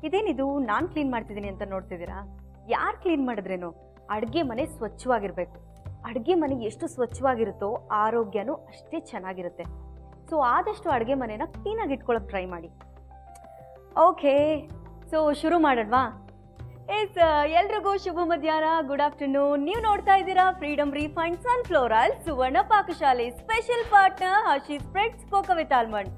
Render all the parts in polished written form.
ಇದೇನಿದು ನಾನು ಕ್ಲೀನ್ ಮಾಡ್ತಿದ್ದೀನಿ ಅಂತ ನೋಡ್ತಿದ್ದೀರಾ? ಯಾರು ಕ್ಲೀನ್ ಮಾಡಿದ್ರೇನು ಅಡುಗೆ ಮನೆ ಸ್ವಚ್ಛವಾಗಿರಬೇಕು. ಅಡುಗೆ ಮನೆ ಎಷ್ಟು ಸ್ವಚ್ಛವಾಗಿರುತ್ತೋ ಆರೋಗ್ಯನೂ ಅಷ್ಟೇ ಚೆನ್ನಾಗಿರುತ್ತೆ. ಸೊ ಆದಷ್ಟು ಅಡುಗೆ ಮನೆನ ಕ್ಲೀನಾಗಿ ಇಟ್ಕೊಳ್ಳೋಕೆ ಟ್ರೈ ಮಾಡಿ. ಓಕೆ, ಸೊ ಶುರು ಮಾಡೋಣವಾ? ಎಲ್ರಿಗೂ ಶುಭ ಮಧ್ಯಾಹ್ನ, ಗುಡ್ ಆಫ್ಟರ್ನೂನ್. ನೀವು ನೋಡ್ತಾ ಇದ್ದೀರಾ Freedom refined sunflower oil Suvarna Pakashale special partner Hershey spreads cocoa with almond.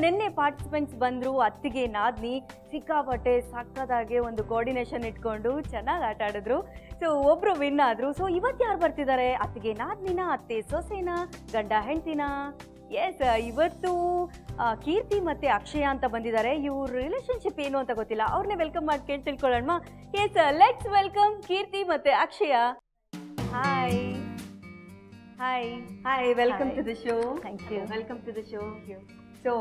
ನಿನ್ನೆ ಪಾರ್ಟಿಸಿಪೆಂಟ್ಸ್ ಬಂದರು, ಅತ್ತಿಗೆ ನಾದ್ನಿ ಸಿಕ್ಕಾಪಟ್ಟೆ ಸಕ್ಕದಾಗೆ ಒಂದು ಕೋಆರ್ಡಿನೇಷನ್ ಇಟ್ಕೊಂಡು ಚೆನ್ನಾಗಿ ಆಟ ಆಡಿದ್ರು. ಸೊ ಒಬ್ಬರು ವಿನ್ ಆದರು. ಸೊ ಇವತ್ತು ಯಾರು ಬರ್ತಿದ್ದಾರೆ? ಅತ್ತಿಗೆ ನಾದ್ನಿನ, ಅತ್ತೆ ಸೊಸೆನ, ಗಂಡ ಹೆಂಡ್ತಿನ? ಇವತ್ತು ಕೀರ್ತಿ ಮತ್ತು ಅಕ್ಷಯ ಅಂತ ಬಂದಿದ್ದಾರೆ. ಇವ್ರ ರಿಲೇಷನ್ಶಿಪ್ ಏನು ಅಂತ ಗೊತ್ತಿಲ್ಲ, ಅವ್ರನ್ನೇ ವೆಲ್ಕಮ್ ಮಾಡಿ ಕೇಳಿ ತಿಳ್ಕೊಳ್ಳೋಣ. ಲೆಟ್ಸ್ ವೆಲ್ಕಮ್ ಕೀರ್ತಿ ಮತ್ತು Akshaya. Hi hi hi, welcome to the show. Thank you. Welcome to the show. So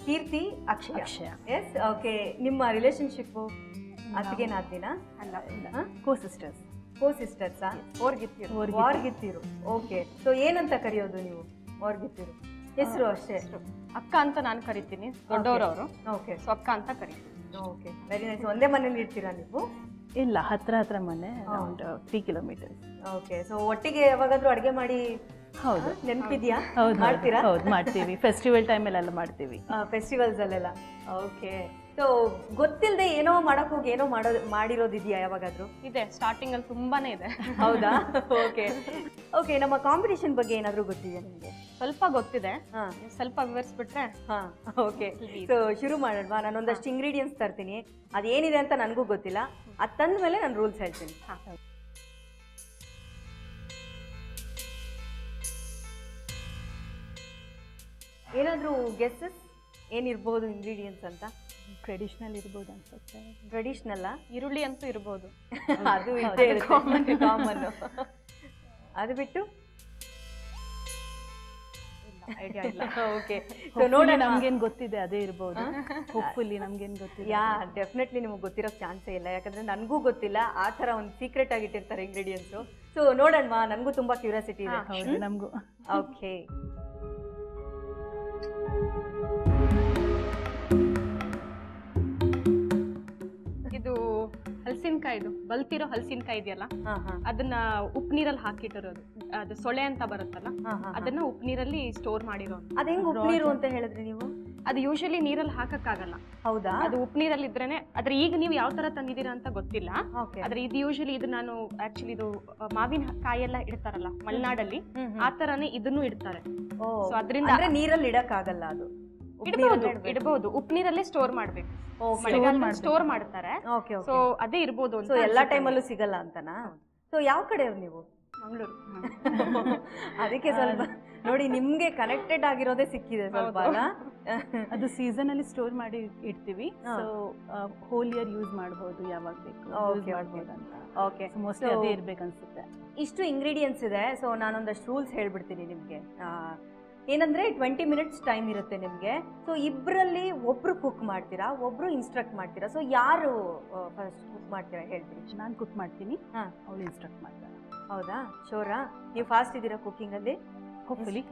Keerthi, Akshaya. Yes, okay. ನಿಮ್ಮ ರಿಲೇಷನ್ಶಿಪ್ಪು ಅತ್ತಿಗೆ ನಾದ್ನಿನ? ಅಲ್ಲ, ಕೋ ಸಿಸ್ಟರ್ಸ್. ಕೋ ಸಿಸ್ಟರ್ಸಾ? ವಾರ್ಗಿತ್ತಿರು. ಓಕೆ. ಸೊ ಏನಂತ ಕರೆಯೋದು ನೀವು ವಾರ್ಗಿತ್ತಿರು? ಹೆಸರು ಅಷ್ಟೇ? ಅಕ್ಕ ಅಂತ ನಾನು ಕರಿತೀನಿ, ದೊಡ್ಡವರವರು. ಓಕೆ. ಸೊ ಅಕ್ಕ ಅಂತ ಕರಿತೀನಿ. Okay, very nice. ಒಂದೇ ಮನೇಲಿ ಇರ್ತೀರಾ ನೀವು? ಇಲ್ಲ, ಹತ್ರ ಮನೆ, ಅರೌಂಡ್ 3 ಕಿಲೋಮೀಟರ್ಸ್. ಓಕೆ. ಸೊ ಒಟ್ಟಿಗೆ ಯಾವಾಗಾದ್ರೂ ಅಡುಗೆ ಮಾಡಿ? ಹೌದು. ನೆನಪಿದ್ಯಾ? ಹೌದು, ಮಾಡ್ತೀರಾ? ಹೌದು, ಮಾಡ್ತೀವಿ. ಫೆಸ್ಟಿವಲ್ ಟೈಮಲ್ಲೆಲ್ಲ ಮಾಡ್ತೀವಿ. ಫೆಸ್ಟಿವಲ್ಸ್ ಅಲ್ಲೆಲ್ಲ? ಓಕೆ. ಸೊ ಗೊತ್ತಿಲ್ಲದೆ ಏನೋ ಮಾಡಕ್ ಹೋಗಿ ಏನೋ ಮಾಡಿರೋದಿದೆಯಾ ಯಾವಾಗಾದ್ರೂ? ಇದೆ, ಸ್ಟಾರ್ಟಿಂಗ್ ಅಲ್ಲಿ ತುಂಬಾನೇ ಇದೆ. ಹೌದಾ? ಓಕೆ. ಓಕೆ, ನಮ್ಮ ಕಾಂಪಿಟೇಷನ್ ಬಗ್ಗೆ ಏನಾದರೂ ಗೊತ್ತಿದೆಯಾ ನಿಮಗೆ? ಸ್ವಲ್ಪ ಗೊತ್ತಿದೆ, ಸ್ವಲ್ಪ ವಿವರಿಸ್ಬಿಟ್ರೆ. ಹಾಂ, ಓಕೆ. ಸೊ ಶುರು ಮಾಡೋಣ. ನಾನೊಂದಷ್ಟು ಇಂಗ್ರೀಡಿಯೆಂಟ್ಸ್ ತರ್ತೀನಿ, ಅದೇನಿದೆ ಅಂತ ನನಗೂ ಗೊತ್ತಿಲ್ಲ. ಅದು ತಂದ ಮೇಲೆ ನಾನು ರೂಲ್ಸ್ ಹೇಳ್ತೀನಿ. ಏನಾದರೂ ಗೆಸ್ಸಸ್ ಏನಿರ್ಬೋದು ಇಂಗ್ರೀಡಿಯೆಂಟ್ಸ್ ಅಂತ? ಟ್ರೆಡಿಷನಲ್ ಇರ್ಬೋದು ಅನ್ಸುತ್ತೆ. ಟ್ರೆಡಿಷನಲ್ಲ? ಈರುಳ್ಳಿ ಅಂತೂ ಇರ್ಬೋದು. ಅದು ಕಾಮನ್. ಅದು ಬಿಟ್ಟು ಐಡಿಯಾ ಇಲ್ಲ. ಓಕೆ. ಸೊ ನೋಡಿ, ನಮ್ಗೇನು ಗೊತ್ತಿದೆ ಅದೇ ಇರ್ಬೋದು. ಹೋಪ್ಫುಲಿ ನಮ್ಗೇನು ಗೊತ್ತಿದೆ. ಡೆಫಿನೆಟ್ಲಿ ನಿಮಗೆ ಗೊತ್ತಿರೋ ಚಾನ್ಸೇ ಇಲ್ಲ, ಯಾಕಂದ್ರೆ ನನಗೂ ಗೊತ್ತಿಲ್ಲ. ಆ ಥರ ಒಂದು ಸೀಕ್ರೆಟ್ ಆಗಿ ಇಟ್ಟಿರ್ತಾರೆ ಇಂಗ್ರೀಡಿಯೆಂಟ್ಸು. ಸೊ ನೋಡೋಣ, ನನಗೂ ತುಂಬ ಕ್ಯೂರಿಯಾಸಿಟಿ ಇದೆ. ಹೌದು, ನಮಗೂ. ಓಕೆ. ಇದು ಹಲಸಿನಕಾಯಿದು, ಬಲ್ತಿರೋ ಹಲಸಿನಕಾಯಿ ಇದೆಯಲ್ಲ, ಅದನ್ನ ಉಪ್ಪು ನೀರಲ್ಲಿ ಹಾಕಿಟ್ಟಿರೋದು. ಅದು ಸೊಳೆ ಅಂತ ಬರುತ್ತಲ್ಲ, ಅದನ್ನ ಉಪ್ಪು ನೀರಲ್ಲಿ ಸ್ಟೋರ್ ಮಾಡಿರೋದು. ಅದ ಹೆಂಗ್ ಉಪ್ಪು ನೀರು ಅಂತ ಹೇಳಿದ್ರಿ ನೀವು? ಅದು ಯೂಶಲಿ ನೀರಲ್ಲಿ ಹಾಕಕ್ಕಾಗಲ್ಲ. ಹೌದಾ? ಅದು ಉಪ್ಪು ನೀರಲ್ಲಿ ಇದ್ರೇನೆ. ಆದ್ರೆ ಈಗ ನೀವು ಯಾವ ತರ ತಂದಿದ್ದೀರಾ ಅಂತ ಗೊತ್ತಿಲ್ಲ. ಆದ್ರೆ ಇದು ಯೂಶಲಿ ಇದು ನಾನು ಆಕ್ಚುಲಿ ಇದು ಮಾವಿನ ಕಾಯೆಲ್ಲ ಇಡ್ತಾರಲ್ಲ ಮಲೆನಾಡಲ್ಲಿ, ಆ ತರಾನೇ ಇದನ್ನು ಇಡ್ತಾರೆ. ಸೊ ಅದರಿಂದ ನೀರಲ್ಲಿ ಇಡಕ್ಕಾಗಲ್ಲ. ಅದು ಇಡಬಹುದು, ಉಪ್ಪು ನೀರಲ್ಲೇ ಸ್ಟೋರ್ ಮಾಡ್ಬೇಕು. ಸ್ಟೋರ್ ಮಾಡ್ತಾರೆ. ಸೊ ಅದೇ ಇರ್ಬೋದು. ಸೊ ಎಲ್ಲಾ ಟೈಮಲ್ಲೂ ಸಿಗಲ್ಲ ಅಂತನಾ? ಸೊ ಯಾವ ಕಡೆಯವ್ರು ನೀವು? ಮಂಗಳೂರು. ಅದಕ್ಕೆ ಸ್ವಲ್ಪ ನೋಡಿ, ನಿಮ್ಗೆ ಕನೆಕ್ಟೆಡ್ ಆಗಿರೋದೇ ಸಿಕ್ಕಿದೆ ಸ್ವಲ್ಪ ಅಲ್ಲ? ಅದು ಸೀಸನ್ ಅಲ್ಲಿ ಸ್ಟೋರ್ ಮಾಡಿ ಇಡ್ತೀವಿ. ಸೊ ಹೋಲ್ ಇಯರ್ ಯೂಸ್ ಮಾಡಬಹುದು, ಯಾವಾಗ ಬೇಕು ಮಾಡಬಹುದು ಅಂತ. ಓಕೆ, ಮೋಸ್ಟ್ಲಿ ಅದೇ ಇರ್ಬೇಕು ಅನ್ಸುತ್ತೆ. ಇಷ್ಟು ಇಂಗ್ರೀಡಿಯೆಂಟ್ಸ್ ಇದೆ. ಸೊ ನಾನೊಂದಷ್ಟು ರೂಲ್ಸ್ ಹೇಳ್ಬಿಡ್ತೀನಿ ನಿಮ್ಗೆ. ಏನಂದ್ರೆ 20 ಮಿನಿಟ್ಸ್ ಟೈಮ್ ಇರುತ್ತೆ ನಿಮಗೆ. ಸೊ ಇಬ್ಬರಲ್ಲಿ ಒಬ್ರು ಕುಕ್ ಮಾಡ್ತೀರಾ, ಒಬ್ರು ಇನ್ಸ್ಟ್ರಕ್ಟ್ ಮಾಡ್ತೀರಾ. ಸೊ ಯಾರು ಫಸ್ಟ್ ಕುಕ್ ಮಾಡ್ತೀರಾ ಹೇಳ್ತೀರಿ? ನಾನು ಕುಕ್ ಮಾಡ್ತೀನಿ, ಅವಳು ಇನ್ಸ್ಟ್ರಕ್ಟ್ ಮಾಡ್ತಾರೆ. ಹೌದಾ? ಶೋರಾ? ನೀವು ಫಾಸ್ಟ್ ಇದ್ದೀರಾ ಕುಕ್ಕಿಂಗಲ್ಲಿ? ಹೋಪ್ಫುಲಿ.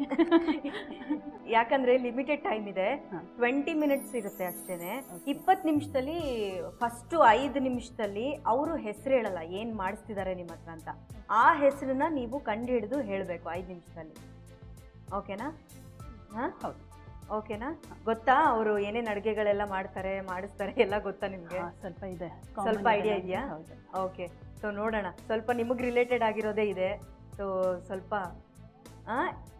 ಯಾಕಂದ್ರೆ ಲಿಮಿಟೆಡ್ ಟೈಮ್ ಇದೆ, 20 ಮಿನಿಟ್ಸ್ ಇರುತ್ತೆ ಅಷ್ಟೇನೆ. 20 ನಿಮಿಷದಲ್ಲಿ ಫಸ್ಟ್ 5 ನಿಮಿಷದಲ್ಲಿ ಅವರು ಹೆಸರು ಹೇಳಲ್ಲ ಏನು ಮಾಡಿಸ್ತಿದ್ದಾರೆ ನಿಮ್ಮ ಹತ್ರ ಅಂತ. ಆ ಹೆಸರನ್ನ ನೀವು ಕಂಡು ಹಿಡಿದು ಹೇಳಬೇಕು 5 ನಿಮಿಷದಲ್ಲಿ. ಓಕೆನಾ? ಹಾಂ, ಹೌದು. ಓಕೆನಾ? ಗೊತ್ತಾ ಅವರು ಏನೇನು ಅಡುಗೆಗಳೆಲ್ಲ ಮಾಡಿಸ್ತಾರೆ ಎಲ್ಲ ಗೊತ್ತಾ ನಿಮಗೆ? ಸ್ವಲ್ಪ ಇದೆ, ಸ್ವಲ್ಪ ಐಡಿಯಾ ಇದೆಯಾ? ಓಕೆ. ಸೊ ನೋಡೋಣ, ಸ್ವಲ್ಪ ನಿಮಗೆ ರಿಲೇಟೆಡ್ ಆಗಿರೋದೇ ಇದೆ. ಸೊ ಸ್ವಲ್ಪ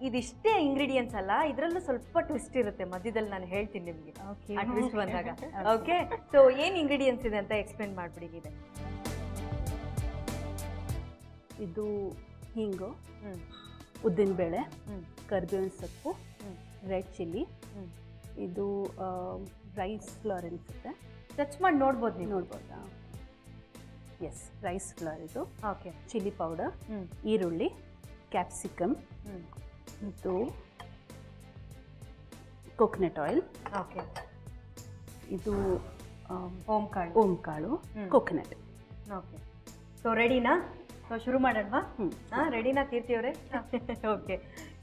ಇದಿಷ್ಟೇ ಇಂಗ್ರೀಡಿಯೆಂಟ್ಸ್ ಅಲ್ಲ, ಇದರಲ್ಲೂ ಸ್ವಲ್ಪ ಟ್ವಿಸ್ಟ್ ಇರುತ್ತೆ ಮಧ್ಯದಲ್ಲಿ. ನಾನು ಹೇಳ್ತೀನಿ ನಿಮಗೆ ಆ ಟ್ವಿಸ್ಟ್ ಬಂದಾಗ. ಓಕೆ. ಸೊ ಏನು ಇಂಗ್ರೀಡಿಯೆಂಟ್ಸ್ ಇದೆ ಅಂತ ಎಕ್ಸ್ಪ್ಲೇನ್ ಮಾಡಿಬಿಡಿ. ಇದು ಹಿಂಗು, ಉದ್ದಿನಬೇಳೆ, ಕರಿಬೇವಿನ ಸೊಪ್ಪು, ರೆಡ್ ಚಿಲ್ಲಿ, ಇದು ರೈಸ್ ಫ್ಲೋರ್ ಅನಿಸುತ್ತೆ. ಟಚ್ ಮಾಡಿ ನೋಡ್ಬೋದು ನೀವು? ನೋಡ್ಬೋದಾ? ಎಸ್, ರೈಸ್ ಫ್ಲೋರ್ ಇದು. ಓಕೆ. ಚಿಲ್ಲಿ ಪೌಡರ್, ಈರುಳ್ಳಿ, ಕ್ಯಾಪ್ಸಿಕಮ್, ಇದು ಕೋಕೋನಟ್ ಆಯಿಲ್. ಓಕೆ. ಇದು ಓಂ ಕಾಳು, ಕೋಕೋನಟ್. ಓಕೆ. ಸೊ ರೆಡಿನಾ? ಸೊ ಶುರು ಮಾಡೋಣವಾ? ರೆಡಿನಾ ಕೀರ್ತಿ ಅವರೇ? ಓಕೆ.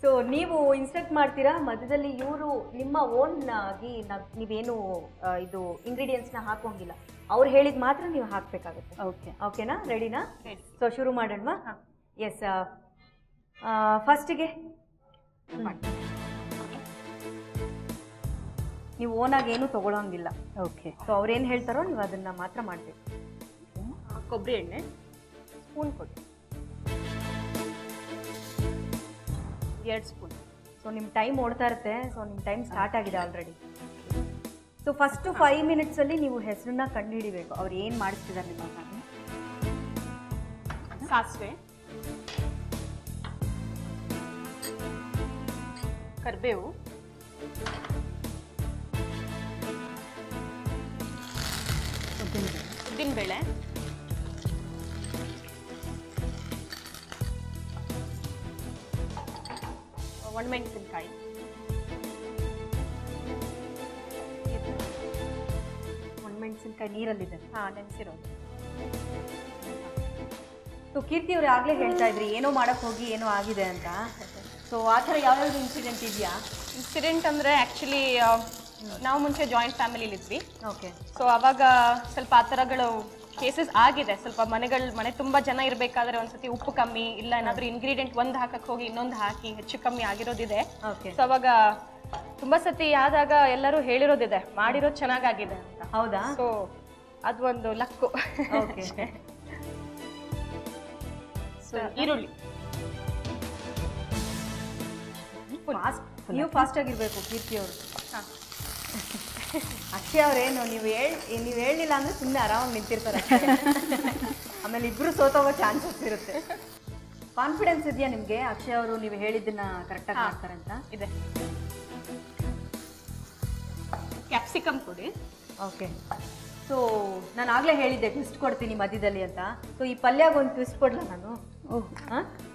ಸೊ ನೀವು ಇನ್ಸ್ಟ್ರಕ್ಟ್ ಮಾಡ್ತೀರಾ ಮಧ್ಯದಲ್ಲಿ, ಇವರು ನಿಮ್ಮ ಓನ್ ಆಗಿ ನೀವೇನು ಇದು ಇಂಗ್ರೀಡಿಯೆಂಟ್ಸ್ನ ಹಾಕೋಂಗಿಲ್ಲ, ಅವ್ರು ಹೇಳಿದ ಮಾತ್ರ ನೀವು ಹಾಕಬೇಕಾಗುತ್ತೆ. ಓಕೆನಾ? ರೆಡಿನಾ? ಸೊ ಶುರು ಮಾಡೋಣ. ಎಸ್, ಫಸ್ಟಿಗೆ ನೀವು ಓನಾಗಿ ಏನು ತೊಗೊಳಂಗಿಲ್ಲ. ಓಕೆ. ಸೊ ಅವ್ರೇನು ಹೇಳ್ತಾರೋ ನೀವು ಅದನ್ನು ಮಾತ್ರ ಮಾಡಬೇಕು. ಕೊಬ್ಬರಿ ಎಣ್ಣೆ ಸ್ಪೂನ್ ಕೊಡಿ, 2 ಸ್ಪೂನ್. ಸೊ ನಿಮ್ಮ ಟೈಮ್ ಓಡ್ತಾ ಇರುತ್ತೆ. ಸೊ ನಿಮ್ಮ ಟೈಮ್ ಸ್ಟಾರ್ಟ್ ಆಗಿದೆ ಆಲ್ರೆಡಿ. ಸೊ ಫಸ್ಟು 5 ಮಿನಿಟ್ಸಲ್ಲಿ ನೀವು ಹೆಸರನ್ನ ಕಂಡುಹಿಡಿಬೇಕು, ಅವ್ರು ಏನು ಮಾಡಿಸ್ತಿದ್ದಾರೆ ನಿಮ್ಮ ಮನೆ. ಸಾಸಿವೆ, ಕರಿಬೇವು, ಉದ್ದಿನಬೇಳೆ, ಒಣಮೆಣಸಿನಕಾಯಿ, ಒಣಮೆಣಸಿನ್ಕಾಯಿ ನೀರಲ್ಲಿದೆ. ನೆನೆಸಿರೋದು. ಸೊ ಕೀರ್ತಿ ಅವ್ರು ಆಗಲೇ ಹೇಳ್ತಾ ಇದ್ರಿ ಏನೋ ಮಾಡಕ್ಕೆ ಹೋಗಿ ಏನೋ ಆಗಿದೆ ಅಂತ. ಸೊ ಆ ಥರ ಯಾವ್ಯಾವ್ದು ಇನ್ಸಿಡೆಂಟ್ ಇದೆಯಾ? ಇನ್ಸಿಡೆಂಟ್ ಅಂದರೆ ಆ್ಯಕ್ಚುಲಿ ನಾವು ಮುಂಚೆ ಜಾಯಿಂಟ್ ಫ್ಯಾಮಿಲಿಲಿದ್ವಿ. ಓಕೆ. ಸೊ ಅವಾಗ ಸ್ವಲ್ಪ ಆ ಥರಗಳು ಕೇಸಸ್ ಆಗಿದೆ. ಸ್ವಲ್ಪ ಮನೆ ತುಂಬ ಜನ ಇರಬೇಕಾದ್ರೆ ಒಂದ್ಸತಿ ಉಪ್ಪು ಕಮ್ಮಿ, ಇಲ್ಲ ಏನಾದರೂ ಇಂಗ್ರೀಡಿಯೆಂಟ್ ಒಂದು ಹಾಕಕ್ಕೆ ಹೋಗಿ ಇನ್ನೊಂದು ಹಾಕಿ ಹೆಚ್ಚು ಕಮ್ಮಿ ಆಗಿರೋದಿದೆ. ಸೊ ಅವಾಗ ತುಂಬ ಸತಿ ಆದಾಗ ಎಲ್ಲರೂ ಹೇಳಿರೋದಿದೆ ಮಾಡಿರೋದು ಚೆನ್ನಾಗಾಗಿದೆ ಅಂತ. ಹೌದಾ? ಸೊ ಅದು ಒಂದು ಲಕ್ಕು. ಓಕೆ. ಸೊ ಈರುಳ್ಳಿ, ನೀವು ಫಾಸ್ಟ್ ಆಗಿರ್ಬೇಕು ಕೀರ್ತಿ ಅವರು. ಅಕ್ಷಯ್ ಅವ್ರೇನು ನೀವು ಹೇಳಲಿಲ್ಲ ಅಂದ್ರೆ ಸುಮ್ಮನೆ ಆರಾಮಾಗಿ ನಿಂತಿರ್ತಾರೆ. ಆಮೇಲೆ ಇಬ್ರು ಸೋತೋಗೋ ಚಾನ್ಸಸ್ ಇರುತ್ತೆ. ಕಾನ್ಫಿಡೆನ್ಸ್ ಇದೆಯಾ ನಿಮಗೆ ಅಕ್ಷಯ್ ಅವರು ನೀವು ಹೇಳಿದ್ದನ್ನ ಕರೆಕ್ಟಾಗಿ ಮಾಡ್ತಾರೆ ಅಂತ? ಇದೆ. ಕ್ಯಾಪ್ಸಿಕಮ್ ಕೊಡಿ. ಓಕೆ. ಸೊ ನಾನು ಆಗಲೇ ಹೇಳಿದ್ದೆ ಟ್ವಿಸ್ಟ್ ಕೊಡ್ತೀನಿ ಮಧ್ಯದಲ್ಲಿ ಅಂತ. ಸೊ ಈ ಪಲ್ಯಾಗ ಒಂದು ಟ್ವಿಸ್ಟ್ ಕೊಡಲ ನಾನು?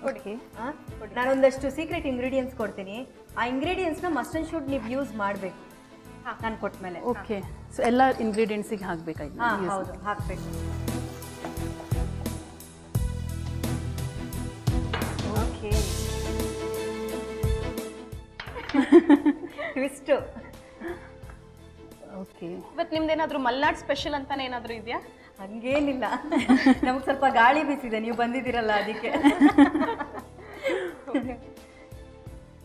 ಕೊಡಿ. ನಾನೊಂದಷ್ಟು ಸೀಕ್ರೆಟ್ ಇಂಗ್ರೀಡಿಯೆಂಟ್ಸ್ ಕೊಡ್ತೀನಿ. ಆ ಇಂಗ್ರೀಡಿಯೆಂಟ್ಸ್ನ ಮಸ್ಟ್ ಆ್ಯಂಡ್ ಶುಡ್ ನೀವು ಯೂಸ್ ಮಾಡಬೇಕು ನಾನು ಕೊಟ್ಟ ಮೇಲೆ. ಓಕೆ. ಸೊ ಎಲ್ಲ ಇಂಗ್ರೀಡಿಯೆಂಟ್ಸಿಗೆ ಹಾಕಬೇಕಾಗಿ? ಹಾಂ ಹೌದು, ಹಾಕಬೇಕು. ಓಕೆ. ಟ್ವಿಸ್ಟು. ಓಕೆ. ಇವತ್ತು ನಿಮ್ದೇನಾದರೂ ಮಲ್ನಾಡ್ ಸ್ಪೆಷಲ್ ಅಂತಾನೆ ಏನಾದರೂ ಇದೆಯಾ? ಹಂಗೇನಿಲ್ಲ, ನಮಗೆ ಸ್ವಲ್ಪ ಗಾಳಿ ಬೀಸಿದೆ, ನೀವು ಬಂದಿದ್ದೀರಲ್ಲ ಅದಕ್ಕೆ.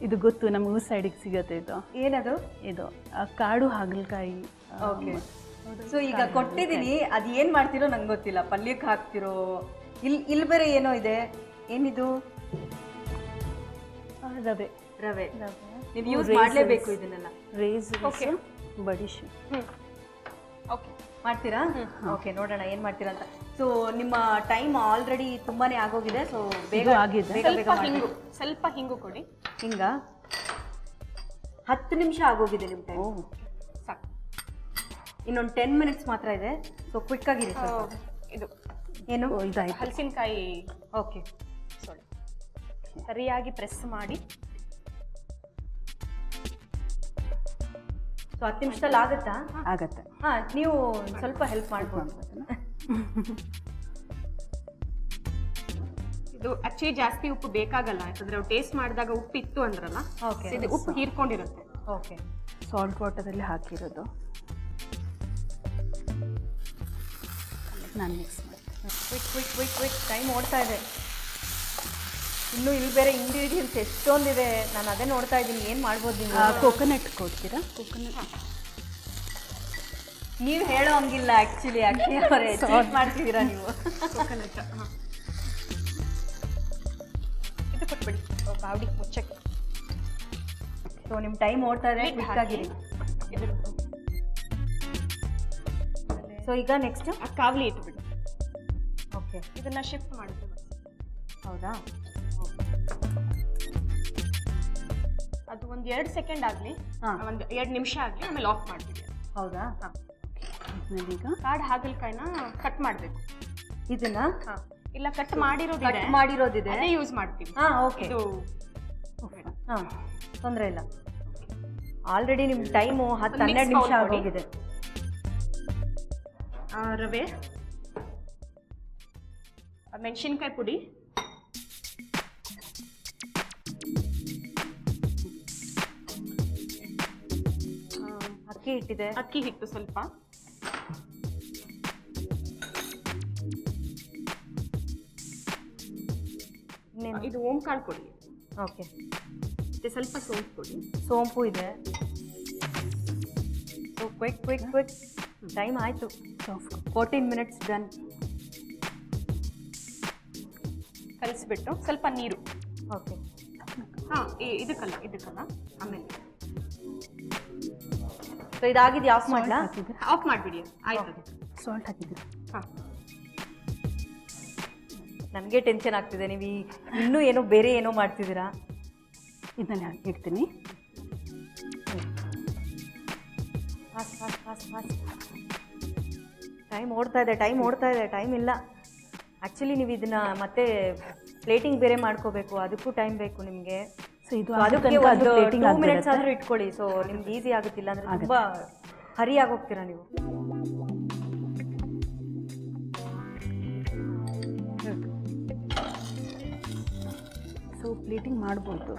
ಇದು ಗೊತ್ತು, ನಮ್ಮ ಊರ್ ಸೈಡಿಗೆ ಸಿಗುತ್ತೆ ಇದು. ಏನದು? ಇದು ಕಾಡು ಹಾಗಲಕಾಯಿ. ಓಕೆ. ಸೊ ಈಗ ಕೊಟ್ಟಿದ್ದೀನಿ, ಅದು ಏನು ಮಾಡ್ತಿರೋ ನಂಗೆ ಗೊತ್ತಿಲ್ಲ. ಪಲ್ಯಕ್ಕೆ ಹಾಕ್ತಿರೋ, ಇಲ್ಲಿ ಬೇರೆ ಏನೋ ಇದೆ. ಏನಿದು? ರವೆ. ರವೆ. ನೀವು ಯೂಸ್ ಮಾಡಲೇಬೇಕು ಇದನ್ನೆಲ್ಲ. ರೇಸ್, ಬಡಿಶು. ಓಕೆ. ಮಾಡ್ತೀರಾ? ಓಕೆ, ನೋಡೋಣ ಏನು ಮಾಡ್ತೀರಾ ಅಂತ. ಸೊ ನಿಮ್ಮ ಟೈಮ್ ಆಲ್ರೆಡಿ ತುಂಬಾನೇ ಆಗೋಗಿದೆ. ಸೊ ಬೇಗ ಆಗಿದೆ. ಸ್ವಲ್ಪ ಹಿಂಗು ಕೊಡಿ. ಹಿಂಗ 10 ನಿಮಿಷ ಆಗೋಗಿದೆ ನಿಮ್ಮ ಟೈಮ್. ಸಾಕು. ಇನ್ನೊಂದು 10 ಮಿನಿಟ್ಸ್ ಮಾತ್ರ ಇದೆ. ಸೊ ಕ್ವಿಕ್ ಆಗಿರಿ. ಇದು ಏನು? ಇದಾಯ್ತು. ಹಲಸಿನಕಾಯಿ. ಓಕೆ. ಸರಿಯಾಗಿ ಪ್ರೆಸ್ ಮಾಡಿ. ಸೊ 10 ನಿಮಿಷದಲ್ಲಿ ಆಗುತ್ತಾ? ಆಗತ್ತೆ. ಹಾಂ, ನೀವು ಸ್ವಲ್ಪ ಹೆಲ್ಪ್ ಮಾಡ್ಬೋದು. ಇದು ಆಕ್ಚುಲಿ ಜಾಸ್ತಿ ಉಪ್ಪು ಬೇಕಾಗಲ್ಲ, ಯಾಕಂದ್ರೆ ಟೇಸ್ಟ್ ಮಾಡಿದಾಗ ಉಪ್ಪು ಇತ್ತು ಅಂದ್ರಲ್ಲ. ಓಕೆ. ಇದು ಉಪ್ಪು ಹೀರ್ಕೊಂಡಿರುತ್ತೆ. ಓಕೆ. ಸಾಲ್ಟ್ ವಾಟರಲ್ಲಿ ಹಾಕಿರೋದು ನಾನು ಮಿಕ್ಸ್ ಮಾಡ್ತೀನಿ. ಕ್ವಿಕ್ ಟೈಮ್ ಓಡ್ತಾ ಇದೆ. ಇನ್ನು ಇಲ್ಲಿ ಬೇರೆ ಇಂಗ್ರೀಡಿಯೆಂಟ್ಸ್ ಎಷ್ಟೊಂದಿದೆ, ನಾನು ಅದೇ ನೋಡ್ತಾ ಇದ್ದೀನಿ. ಏನು ಮಾಡ್ಬೋದು ನೀವು? ಕೋಕೋನಟ್ ಕೊಡ್ತೀರಾ? ಕೋಕೋನಟ್ ನೀವು ಹೇಳೋ ಹಂಗಿಲ್ಲ ಆ್ಯಕ್ಚುಲಿ. ಅಕ್ಷಯ್ ಅವರೇ ಚೀಟ್ ಮಾಡ್ತಿದ್ದೀರಾ ನೀವು. ಕೋಕೋನಟ್ ಇದು ಕೊಟ್ಬಿಡಿ ಬಾವಡಿ ಮುಚ್ಚಕ್ಕೆ. ಸೊ ನಿಮ್ಮ ಟೈಮ್ ಓಡ್ತಾ ಇದೆ, ಕ್ವಿಕ್ ಆಗಿರಿ. ಸೊ ಈಗ ನೆಕ್ಸ್ಟ್ ಕಾವಲಿ ಇಟ್ಬಿಡಿ. ಓಕೆ. ಇದನ್ನ ಶಿಫ್ಟ್ ಮಾಡ್ತೀವಿ. ಹೌದಾ? ಅದು ಒಂದು 2 ಸೆಕೆಂಡ್ ಆಗಲಿ, ಒಂದು 2 ನಿಮಿಷ ಆಗಲಿ, ಆಮೇಲೆ ಆಫ್ ಮಾಡ್ತೀವಿ. ಹೌದಾ? ಈಗ ಕಾಡು ಹಾಗಲಕಾಯಿನ ಕಟ್ ಮಾಡಬೇಕು. ಇದನ್ನ ಇಲ್ಲ ಕಟ್ ಮಾಡಿರೋದಿದೆ ಅದೇ ಯೂಸ್ ಮಾಡ್ತೀವಿ. ಹಾಂ, ಓಕೆ. ಇದು ಹಾಂ, ತೊಂದರೆ ಇಲ್ಲ. ಆಲ್ರೆಡಿ ನಿಮ್ಮ ಟೈಮು 10-12 ನಿಮಿಷ ಆಗೋಗಿದೆ. ರವೆ, ಮೆಣಸಿನ್ಕಾಯಿ ಪುಡಿ, ಅಕ್ಕಿ ಹಿಟ್ಟಿದೆ, ಅಕ್ಕಿ ಹಿಟ್ಟು ಸ್ವಲ್ಪ, ಇದು ಓಂಕಾಳು ಕೊಡಿ. ಓಕೆ, ಮತ್ತೆ ಸ್ವಲ್ಪ ಸೋಂಪು ಕೊಡಿ. ಸೋಂಪು ಇದೆ. So quick quick quick, time ಆಯಿತು. 14 ಮಿನಿಟ್ಸ್ ಡನ್. ಕಲಿಸ್ಬಿಟ್ಟು ಸ್ವಲ್ಪ ನೀರು. ಓಕೆ, ಹಾಂ, ಇದಕ್ಕಲ್ಲ ಆಮೇಲೆ. ಸೊ ಇದಾಗಿದೆ, ಆಫ್ ಮಾಡಲಾ? ಆಫ್ ಮಾಡಿಬಿಡಿ, ಆಯ್ತು. ಸಾಲ್ಟ್ ಹಾಕಿದ್ದೀರಾ? ಹಾಂ, ನನಗೆ ಟೆನ್ಷನ್ ಆಗ್ತಿದೆ, ನೀವು ಇನ್ನೂ ಏನೋ ಬೇರೆ ಏನೋ ಮಾಡ್ತಿದ್ದೀರಾ. ಇದನ್ನ ಇಡ್ತೀನಿ. Fast fast fast fast. Time ಓಡ್ತಾ ಇದೆ, ಟೈಮ್ ಇಲ್ಲ. ಆ್ಯಕ್ಚುಲಿ ನೀವು ಇದನ್ನ ಮತ್ತೆ ಪ್ಲೇಟಿಂಗ್ ಬೇರೆ ಮಾಡ್ಕೋಬೇಕು, ಅದಕ್ಕೂ ಟೈಮ್ ಬೇಕು ನಿಮಗೆ. ಸೊ ಇದು ಅದಕ್ಕೆ ಒಂದು 2 ಮಿನಿಟ್ಸ್ ಆದರೂ ಇಟ್ಕೊಳ್ಳಿ. ಸೊ ನಿಮ್ಗೆ ಈಸಿ ಆಗುತ್ತಿಲ್ಲ ಅಂದರೆ ತುಂಬ ಹರಿಯಾಗಿ ಹೋಗ್ತೀರಾ ನೀವು. ಸೊ ಪ್ಲೇಟಿಂಗ್ ಮಾಡ್ಬೋದು.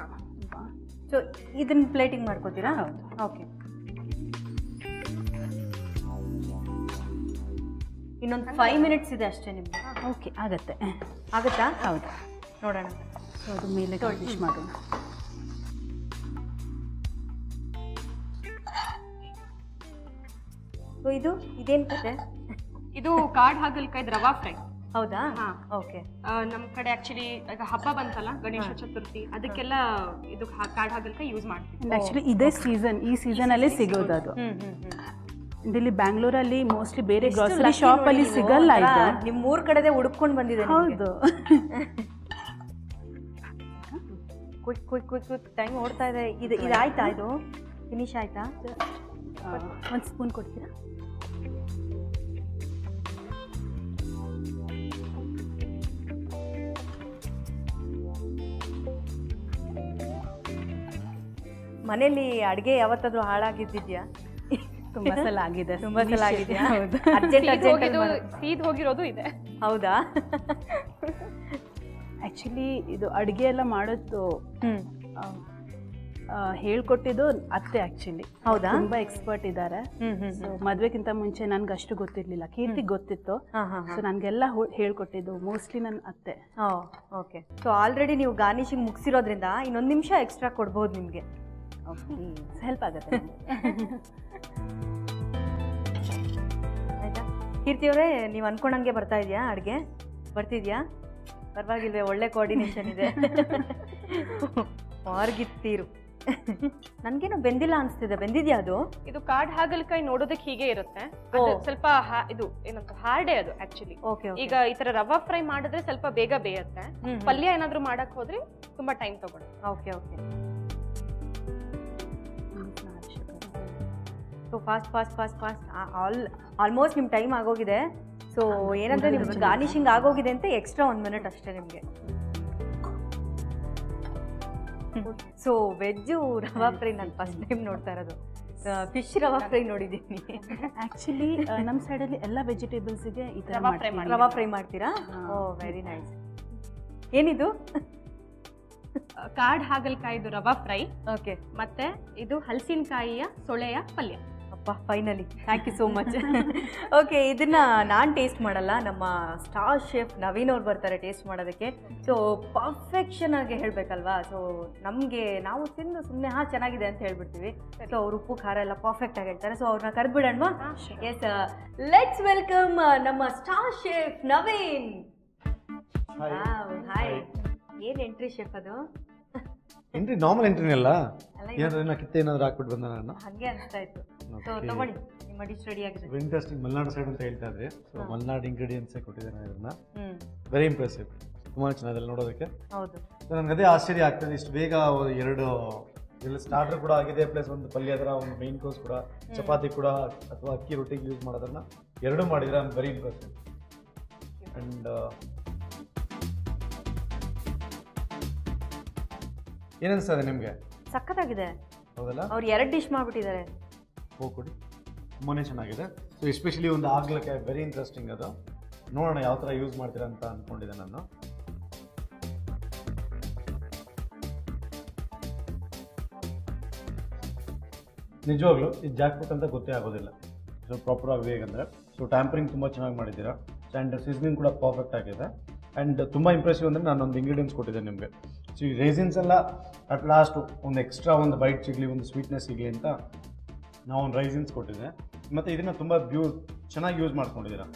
ಸೊ ಇದನ್ನ ಪ್ಲೇಟಿಂಗ್ ಮಾಡ್ಕೋತೀರಾ? ಹೌದು. ಓಕೆ, ಇನ್ನೊಂದು 5 ಮಿನಿಟ್ಸ್ ಇದೆ ಅಷ್ಟೇ ನಿಮಗೆ. ಓಕೆ, ಆಗುತ್ತೆ. ಆಗುತ್ತಾ? ಹೌದು, ನೋಡೋಣ. ಸೊ ಅದು ಮೇಲೆ ಗಾರ್ನಿಷ್ ಮಾಡೋಣ. ಸೊ ಇದೇನು ಕತೆ? ಇದು ಕಾಡು ಹಾಗಲಕಾಯಿ ರವಾ ಫ್ರೈ. ಹೌದಾ? ಹಾ. ಓಕೆ. ನಮ್ಮ ಕಡೆ ಆಕ್ಚುಲಿ ಈಗ ಹಬ್ಬ ಬಂತಲ್ಲ, ಗಣೇಶ ಚತುರ್ಥಿ, ಅದಕ್ಕೆಲ್ಲ ಇದು ಕಾಡು ಹಾಗಲಕಾಯಿ ಯೂಸ್ ಮಾಡ್ತೀವಿ. ಆ್ಯಕ್ಚುಲಿ ಇದೇ ಸೀಸನ್, ಈ ಸೀಸನಲ್ಲೇ ಸಿಗೋದು ಅದು. ಇಲ್ಲಿ ಬ್ಯಾಂಗ್ಳೂರಲ್ಲಿ ಮೋಸ್ಟ್ಲಿ ಬೇರೆ ಗ್ರಾಸರಿ ಶಾಪಲ್ಲಿ ಸಿಗಲ್ಲ ಇದು. ನಿಮ್ಮ ಊರ್ ಕಡೆದೇ ಹುಡುಕೊಂಡು ಬಂದಿದೆ. ಹೌದು. Quick quick quick quick, time ಓಡ್ತಾ ಇದೆ. ಇದಾಯ್ತಾ? ಇದು ಫಿನಿಶ್ ಆಯ್ತಾ? ಒಂದು ಸ್ಪೂನ್ ಕೊಡ್ತೀರಾ? ಮನೇಲಿ ಅಡುಗೆ ಯಾವತ್ತಾದ್ರೂ ಹಾಳಾಗಿದ್ದಿದ್ಯಾ? ತುಂಬಾ ಸಲ ಆಗಿದೆ. ತುಂಬಾ ಸಲ ಆಗಿದೆಯಾ? ಹೌದು. ಸೀದ್ ಹೋಗಿರೋದು ಇದೆ. ಹೌದಾ? ಆ್ಯಕ್ಚುಲಿ ಇದು ಅಡುಗೆ ಎಲ್ಲ ಮಾಡೋದು ಹೇಳ್ಕೊಟ್ಟಿದ್ದು ಅತ್ತೆ. ಆ್ಯಕ್ಚುಲಿ ಹೌದಾ? ತುಂಬಾ ಎಕ್ಸ್ಪರ್ಟ್ ಇದ್ದಾರೆ. ಸೊ ಮದುವೆಗಿಂತ ಮುಂಚೆ ನನ್ಗೆ ಅಷ್ಟು ಗೊತ್ತಿರಲಿಲ್ಲ, ಕೀರ್ತಿಗೆ ಗೊತ್ತಿತ್ತು. ಸೊ ನನಗೆಲ್ಲ ಹೇಳ್ಕೊಟ್ಟಿದ್ದು ಮೋಸ್ಟ್ಲಿ ನನ್ನ ಅತ್ತೆ. ಓಕೆ. ಸೊ ಆಲ್ರೆಡಿ ನೀವು ಗಾರ್ನಿಶಿಂಗ್ ಮುಗಿಸಿರೋದ್ರಿಂದ ಇನ್ನೊಂದು ನಿಮಿಷ ಎಕ್ಸ್ಟ್ರಾ ಕೊಡ್ಬೋದು ನಿಮಗೆ. ಹೆಲ್ಪ್ ಆಗುತ್ತೆ. ಆಯ್ತಾ ಕೀರ್ತಿಯವರೇ? ನೀವು ಅನ್ಕೊಂಡಂಗೆ ಬರ್ತಾ ಇದೆಯಾ ಅಡುಗೆ? ಬರ್ತಿದ್ಯಾ? ಪರವಾಗಿಲ್ವೇ? ಒಳ್ಳೆ ಕೋಆರ್ಡಿನೇಷನ್ ಇದೆ. ಮಾರ್ಗಿತ್ತೀರು. ನನ್ಗೇನು ಬೆಂದಿಲ್ಲ ಅನ್ಸ್ತಿದೆ. ಬೆಂದಿದ್ಯಾ ಅದು? ಇದು ಕಾಡು ಹಾಗಲಕಾಯಿ ನೋಡೋದಕ್ಕೆ ಹೀಗೆ ಇರುತ್ತೆ, ಸ್ವಲ್ಪ ಇದು ಏನಂತ ಹಾರ್ಡೇ ಅದು ಆಕ್ಚುಲಿ. ಈಗ ಈ ತರ ರವಾ ಫ್ರೈ ಮಾಡಿದ್ರೆ ಸ್ವಲ್ಪ ಬೇಗ ಬೇಯುತ್ತೆ. ಪಲ್ಯ ಏನಾದ್ರು ಮಾಡಕ್ ಹೋದ್ರೆ ತುಂಬಾ ಟೈಮ್ ತಗೊಳುತ್ತೆ. Okay okay. So fast fast fast fast. Almost ನಿಮ್ಮ ಟೈಮ್ ಆಗೋಗಿದೆ. ಸೊ ಏನಂದ್ರೆ ನಿಮ್ಗೆ ಗಾರ್ನಿಶಿಂಗ್ ಆಗೋಗಿದೆ ಅಂತ ಎಕ್ಸ್ಟ್ರಾ 1 ಮಿನಿಟ್ ಅಷ್ಟೇ ನಿಮಗೆ. ಸೊ ವೆಜ್ಜು ರವಾ ಫ್ರೈ ನಾನು ಫಸ್ಟ್ ಟೈಮ್ ನೋಡ್ತಾ ಇರೋದು. ಫಿಶ್ ರವಾ ಫ್ರೈ ನೋಡಿದ್ದೀನಿ. ಆ್ಯಕ್ಚುಲಿ ನಮ್ಮ ಸೈಡಲ್ಲಿ ಎಲ್ಲ ವೆಜಿಟೇಬಲ್ಸಿಗೆ ಈ ಥರ ರವಾ ಫ್ರೈ ಮಾಡ್ತೀರಾ? ಓ ವೆರಿ ನೈಸ್. ಏನಿದು? ಕಾಡು ಹಾಗಲಕಾಯಿದು ರವಾ ಫ್ರೈ. ಓಕೆ. ಮತ್ತೆ ಇದು ಹಲಸಿನಕಾಯಿಯ ಸೊಳೆಯ ಪಲ್ಯ. ಅಪ್ಪ, finally, thank you so much. Okay, ಇದನ್ನು ನಾನು ಟೇಸ್ಟ್ ಮಾಡಲ್ಲ, ನಮ್ಮ ಸ್ಟಾರ್ ಶೆಫ್ ನವೀನ್ ಅವ್ರು ಬರ್ತಾರೆ ಟೇಸ್ಟ್ ಮಾಡೋದಕ್ಕೆ. ಸೊ ಪರ್ಫೆಕ್ಷನ್ ಆಗಿ ಹೇಳಬೇಕಲ್ವಾ? ಸೊ ನಾವು ತಿಂದು ಸುಮ್ಮನೆ ಚೆನ್ನಾಗಿದೆ ಅಂತ ಹೇಳ್ಬಿಡ್ತೀವಿ. ಸೊ ಅವ್ರು ಉಪ್ಪು ಖಾರ ಎಲ್ಲ ಪರ್ಫೆಕ್ಟ್ ಆಗಿ ಹೇಳ್ತಾರೆ. ಸೊ ಅವ್ರನ್ನ ಕರೆದ್ಬಿಡೋಣ. ಎಸ್, ಲೆಟ್ಸ್ ವೆಲ್ಕಮ್ ನಮ್ಮ ಸ್ಟಾರ್ ಶೆಫ್ ನವೀನ್. ಹಾಯ್. ಏನು ಎಂಟ್ರಿ ಶೆಫ್ ಅದು? ಎಂಟ್ರಿ ನಾರ್ಮಲ್ ಎಂಟ್ರಿನೇ ಅಲ್ಲ, ಏನಾದ್ರು ಕಿತ್ತೆ ಏನಾದ್ರು ಹಾಕ್ಬಿಟ್ಟು ಬಂದ ನಾನು ಹಾಗೆ ಅನಿಸ್ತಾ ಇತ್ತು. ಸೊ ತಗೊಳ್ಳಿ, ನಿಮ್ಮ ಡಿಶ್ ರೆಡಿ ಆಗಿದೆ. ಇಂಟ್ರೆಸ್ಟಿಂಗ್. ಮಲೆನಾಡು ಸೈಡ್ ಅಂತ ಹೇಳ್ತಾ ಇದ್ರಿ. ಸೊ ಮಲೆನಾಡು ಇಂಗ್ರೀಡಿಯೆಂಟ್ಸೇ ಕೊಟ್ಟಿದ್ದೇನೆ ಇದನ್ನ. ವೆರಿ ಇಂಪ್ರೆಸಿವ್, ತುಂಬಾ ಚೆನ್ನಾಗಿದೆ ನೋಡೋದಕ್ಕೆ. ಹೌದು. ನನಗೆ ಅದೇ ಆಶ್ಚರ್ಯ ಆಗ್ತದೆ, ಇಷ್ಟು ಬೇಗ 2 ಸ್ಟಾರ್ಟರ್ ಕೂಡ ಆಗಿದೆ, ಪ್ಲಸ್ ಒಂದು ಪಲ್ಯ ಅದರ ಒಂದು ಮೈನ್ ಕೋರ್ಸ್ ಕೂಡ, ಚಪಾತಿ ಕೂಡ ಅಥವಾ ಅಕ್ಕಿ ರೊಟ್ಟಿಗೆ ಯೂಸ್ ಮಾಡೋದನ್ನ 2 ಮಾಡಿದ್ರೆ I am very impressive. And ಏನನ್ಸ್ತದೆ ನಿಮಗೆ? ಸಖತ್ತಾಗಿದೆ. ಹೌದಲ್ಲ? ಅವ್ರು 2 ಡಿಶ್ ಮಾಡಿಬಿಟ್ಟಿದ್ದಾರೆ. ಹೋಗ್ಕೊಡಿ, ತುಂಬಾ ಚೆನ್ನಾಗಿದೆ. ಸೊ ಎಸ್ಪೆಷಲಿ ಒಂದು ಹಾಗಲಕಾಯಿ ವೆರಿ ಇಂಟ್ರೆಸ್ಟಿಂಗ್. ಅದು ನೋಡೋಣ ಯಾವ ಥರ ಯೂಸ್ ಮಾಡ್ತೀರಾ ಅಂತ ಅಂದ್ಕೊಂಡಿದ್ದೆ ನಾನು. ನಿಜವಾಗ್ಲೂ ಇದು ಜಾಕ್ ಫ್ರೂಟ್ ಅಂತ ಗೊತ್ತೇ ಆಗೋದಿಲ್ಲ. ಸೊ ಪ್ರಾಪರ್ ಆಗಿ ಹೇಗಂದರೆ ಸೊ ಟ್ಯಾಂಪರಿಂಗ್ ತುಂಬ ಚೆನ್ನಾಗಿ ಮಾಡಿದ್ದೀರಾ ಆ್ಯಂಡ್ ಸೀಸನಿಂಗ್ ಕೂಡ ಪರ್ಫೆಕ್ಟ್ ಆಗಿದೆ. ಆ್ಯಂಡ್ ತುಂಬ ಇಂಪ್ರೆಸಿವ್ ಅಂದರೆ ನಾನೊಂದು ಇಂಗ್ರೀಡಿಯೆಂಟ್ಸ್ ಕೊಟ್ಟಿದ್ದೇನೆ ನಿಮಗೆ. ಸೊ ಈ ರೇಸಿನ್ಸ್ ಎಲ್ಲ ಅಟ್ ಲಾಸ್ಟು ಒಂದು ಎಕ್ಸ್ಟ್ರಾ ಒಂದು ಬೈಟ್ ಸಿಗಲಿ, ಒಂದು ಸ್ವೀಟ್ನೆಸ್ ಸಿಗಲಿ ಅಂತ ನಾವು ಒಂದು ರೈಸಿನ್ಸ್ ಕೊಟ್ಟಿದ್ದೆ. ಮತ್ತು ಇದನ್ನು ತುಂಬ ಚೆನ್ನಾಗಿ ಯೂಸ್ ಮಾಡ್ಕೊಂಡಿದ್ದೀರಾ.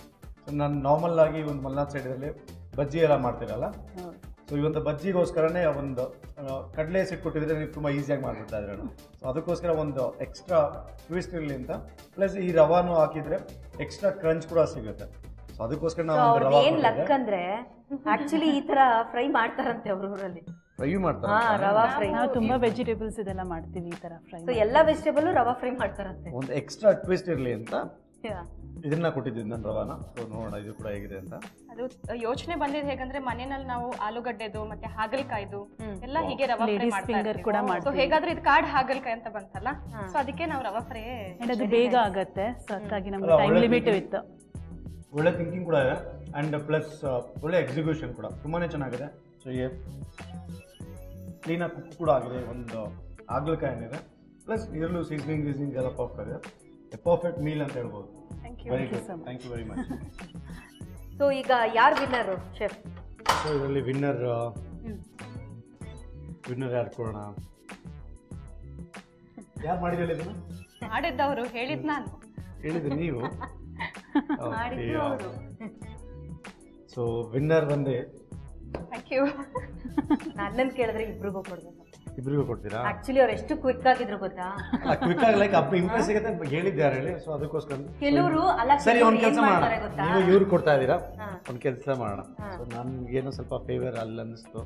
ಸೊ ನಾನು ನಾರ್ಮಲ್ ಆಗಿ ಒಂದು ಮಲ್ನಾಡ್ ಸೈಡಲ್ಲಿ ಬಜ್ಜಿ ಎಲ್ಲ ಮಾಡ್ತೀರಲ್ಲ, ಸೊ ಈ ಒಂದು ಬಜ್ಜಿಗೋಸ್ಕರನೇ ಒಂದು ಕಡಲೆ ಹಸಿಟ್ಟು ಕೊಟ್ಟಿದ್ರೆ ನೀವು ತುಂಬ ಈಸಿಯಾಗಿ ಮಾಡಿಬಿಡ್ತಾ ಇದ್ರೇನು. ಸೊ ಅದಕ್ಕೋಸ್ಕರ ಒಂದು ಎಕ್ಸ್ಟ್ರಾ ಟ್ವಿಸ್ಟ್ ಇರಲಿ ಅಂತ, ಪ್ಲಸ್ ಈ ರವಾನು ಹಾಕಿದರೆ ಎಕ್ಸ್ಟ್ರಾ ಕ್ರಂಚ್ ಕೂಡ ಸಿಗುತ್ತೆ. ಸೊ ಅದಕ್ಕೋಸ್ಕರ ನಾವು ಒಂದು ರವಾ ಏನ್ ಲಕ್ ಅಂದ್ರೆ ಆಕ್ಚುಲಿ ಈ ತರ ಫ್ರೈ ಮಾಡ್ತಾರಂತೆ ಅವ್ರ ಊರಲ್ಲಿ. ಫ್ರೈ ಮಾಡ್ತಾರೆ. ರವಾ ಫ್ರೈ ನಾವು ತುಂಬಾ ವೆಜಿಟೇಬಲ್ಸ್ ಇದೆಲ್ಲ ಮಾಡ್ತೀವಿ ಈ ತರ ಫ್ರೈ. ಸೊ ಎಲ್ಲ ವೆಜಿಟೇಬಲ್ ರವಾ ಫ್ರೈ ಮಾಡ್ತಾರಂತೆ. ಒಂದು ಎಕ್ಸ್ಟ್ರಾ ಟ್ವಿಸ್ಟ್ ಇರಲಿ ಅಂತ ಇದನ್ನ ಕೊಟ್ಟಿದ್ದೀನಿ ನಾನು ರವಾನ. ಸೊ ನೋಡೋಣ ಇದು ಕೂಡ ಹೇಗಿದೆ ಅಂತ. ಅದು ಯೋಚನೆ ಬಂದಿದ್ದು ಹೇಗಂದ್ರೆ ಮನೆಯಲ್ಲಿ ನಾವು ಆಲೂಗಡ್ಡೆದು ಮತ್ತೆ ಹಾಗಲಕಾಯ್ದು ಎಲ್ಲ ಹೀಗೆ ರವಾ ಫ್ರೈ ಮಾಡ್ತೀವಿ. ಸೊ ಹೇಗಾದ್ರೆ ಇದು ಕಾಡ್ ಹಾಗಲಕಾಯಿ ಅಂತ ಬಂತಲ್ಲ, ಸೊ ಅದಕ್ಕೆ ನಾವು ರವಾ ಫ್ರೈ ಅದು ಬೇಗ ಆಗತ್ತೆ. ಸೊ ಅದಕ್ಕಾಗಿ ನಮ್ಗೆ ಟೈಮ್ ಲಿಮಿಟ್ ಇತ್ತು. ಒಳ್ಳೆ ಥಿಂಕಿಂಗ್ ಕೂಡ ಇದೆ ಆ್ಯಂಡ್ ಪ್ಲಸ್ ಒಳ್ಳೆ ಎಕ್ಸಿಕ್ಯೂಷನ್ ಕೂಡ ತುಂಬಾ ಚೆನ್ನಾಗಿದೆ. ಸೊ ಕ್ಲೀನಾಗಿ ಕುಕ್ ಕೂಡ ಆಗಿದೆ. ಒಂದು ಹಾಗಲಕಾಯಿ ಏನಿದೆ ಪ್ಲಸ್ ಇದರಲ್ಲೂ ಸೀಸನಿಂಗ್ ಎಲ್ಲ ಪರ್ಫೆಕ್ಟ್ ಆಗಿದೆ. ಎ ಪರ್ಫೆಕ್ಟ್ ಮೀಲ್ ಅಂತ ಹೇಳ್ಬೋದು. Very good, thank you very much. So ಈಗ ಯಾರು ವಿನ್ನರು ಶೆಫ್? ಸೊ ಇದರಲ್ಲಿ ವಿನ್ನರ್ ಯಾರು ಕೊಡೋಣ? ಯಾರು ಮಾಡಿದ್ರಲ್ಲ ಇದನ್ನು? ಮಾಡಿದ್ದವರು ಹೇಳಿದ್ ನಾನು. ಹೇಳಿದ್ರಿ ನೀವು? ಸೊ ವಿನ್ನರ್ ಬಂದೆ. Thank you. ನನ್ನನ್ನು ಕೇಳಿದ್ರೆ ಇಬ್ರಿಗೂ ಕೊಡ್ಬೇಕು. ಇಬ್ರಿಗೂ ಕೊಡ್ತೀರಾ? ಆಕ್ಚುಲಿ ಅವ್ರು ಎಷ್ಟು ಕ್ವಿಕ್ ಆಗಿದ್ರು ಗೊತ್ತಾ? ಕ್ವಿಕ್ ಆಗಿ ಲೈಕ್ ಅಪ್ಪ ಇಂಪ್ರೆಸ್ ಆಗುತ್ತೆ ಅಂತ ಹೇಳಿದ್ದಾರೆ ಹೇಳಿ. ಸೊ ಅದಕ್ಕೋಸ್ಕರ ಕೆಲವರು ಅಲ್ಲ, ಸರಿ ಒಂದು ಕೆಲಸ ಮಾಡೋಣ, ನೀವು ಇವ್ರು ಕೊಡ್ತಾ ಇದ್ದೀರಾ, ಒಂದು ಕೆಲಸ ಮಾಡೋಣ. ಸೊ ನನ್ಗೇನೋ ಸ್ವಲ್ಪ ಫೇವರ್ ಅಲ್ಲಿ ಅನ್ನಿಸ್ತು.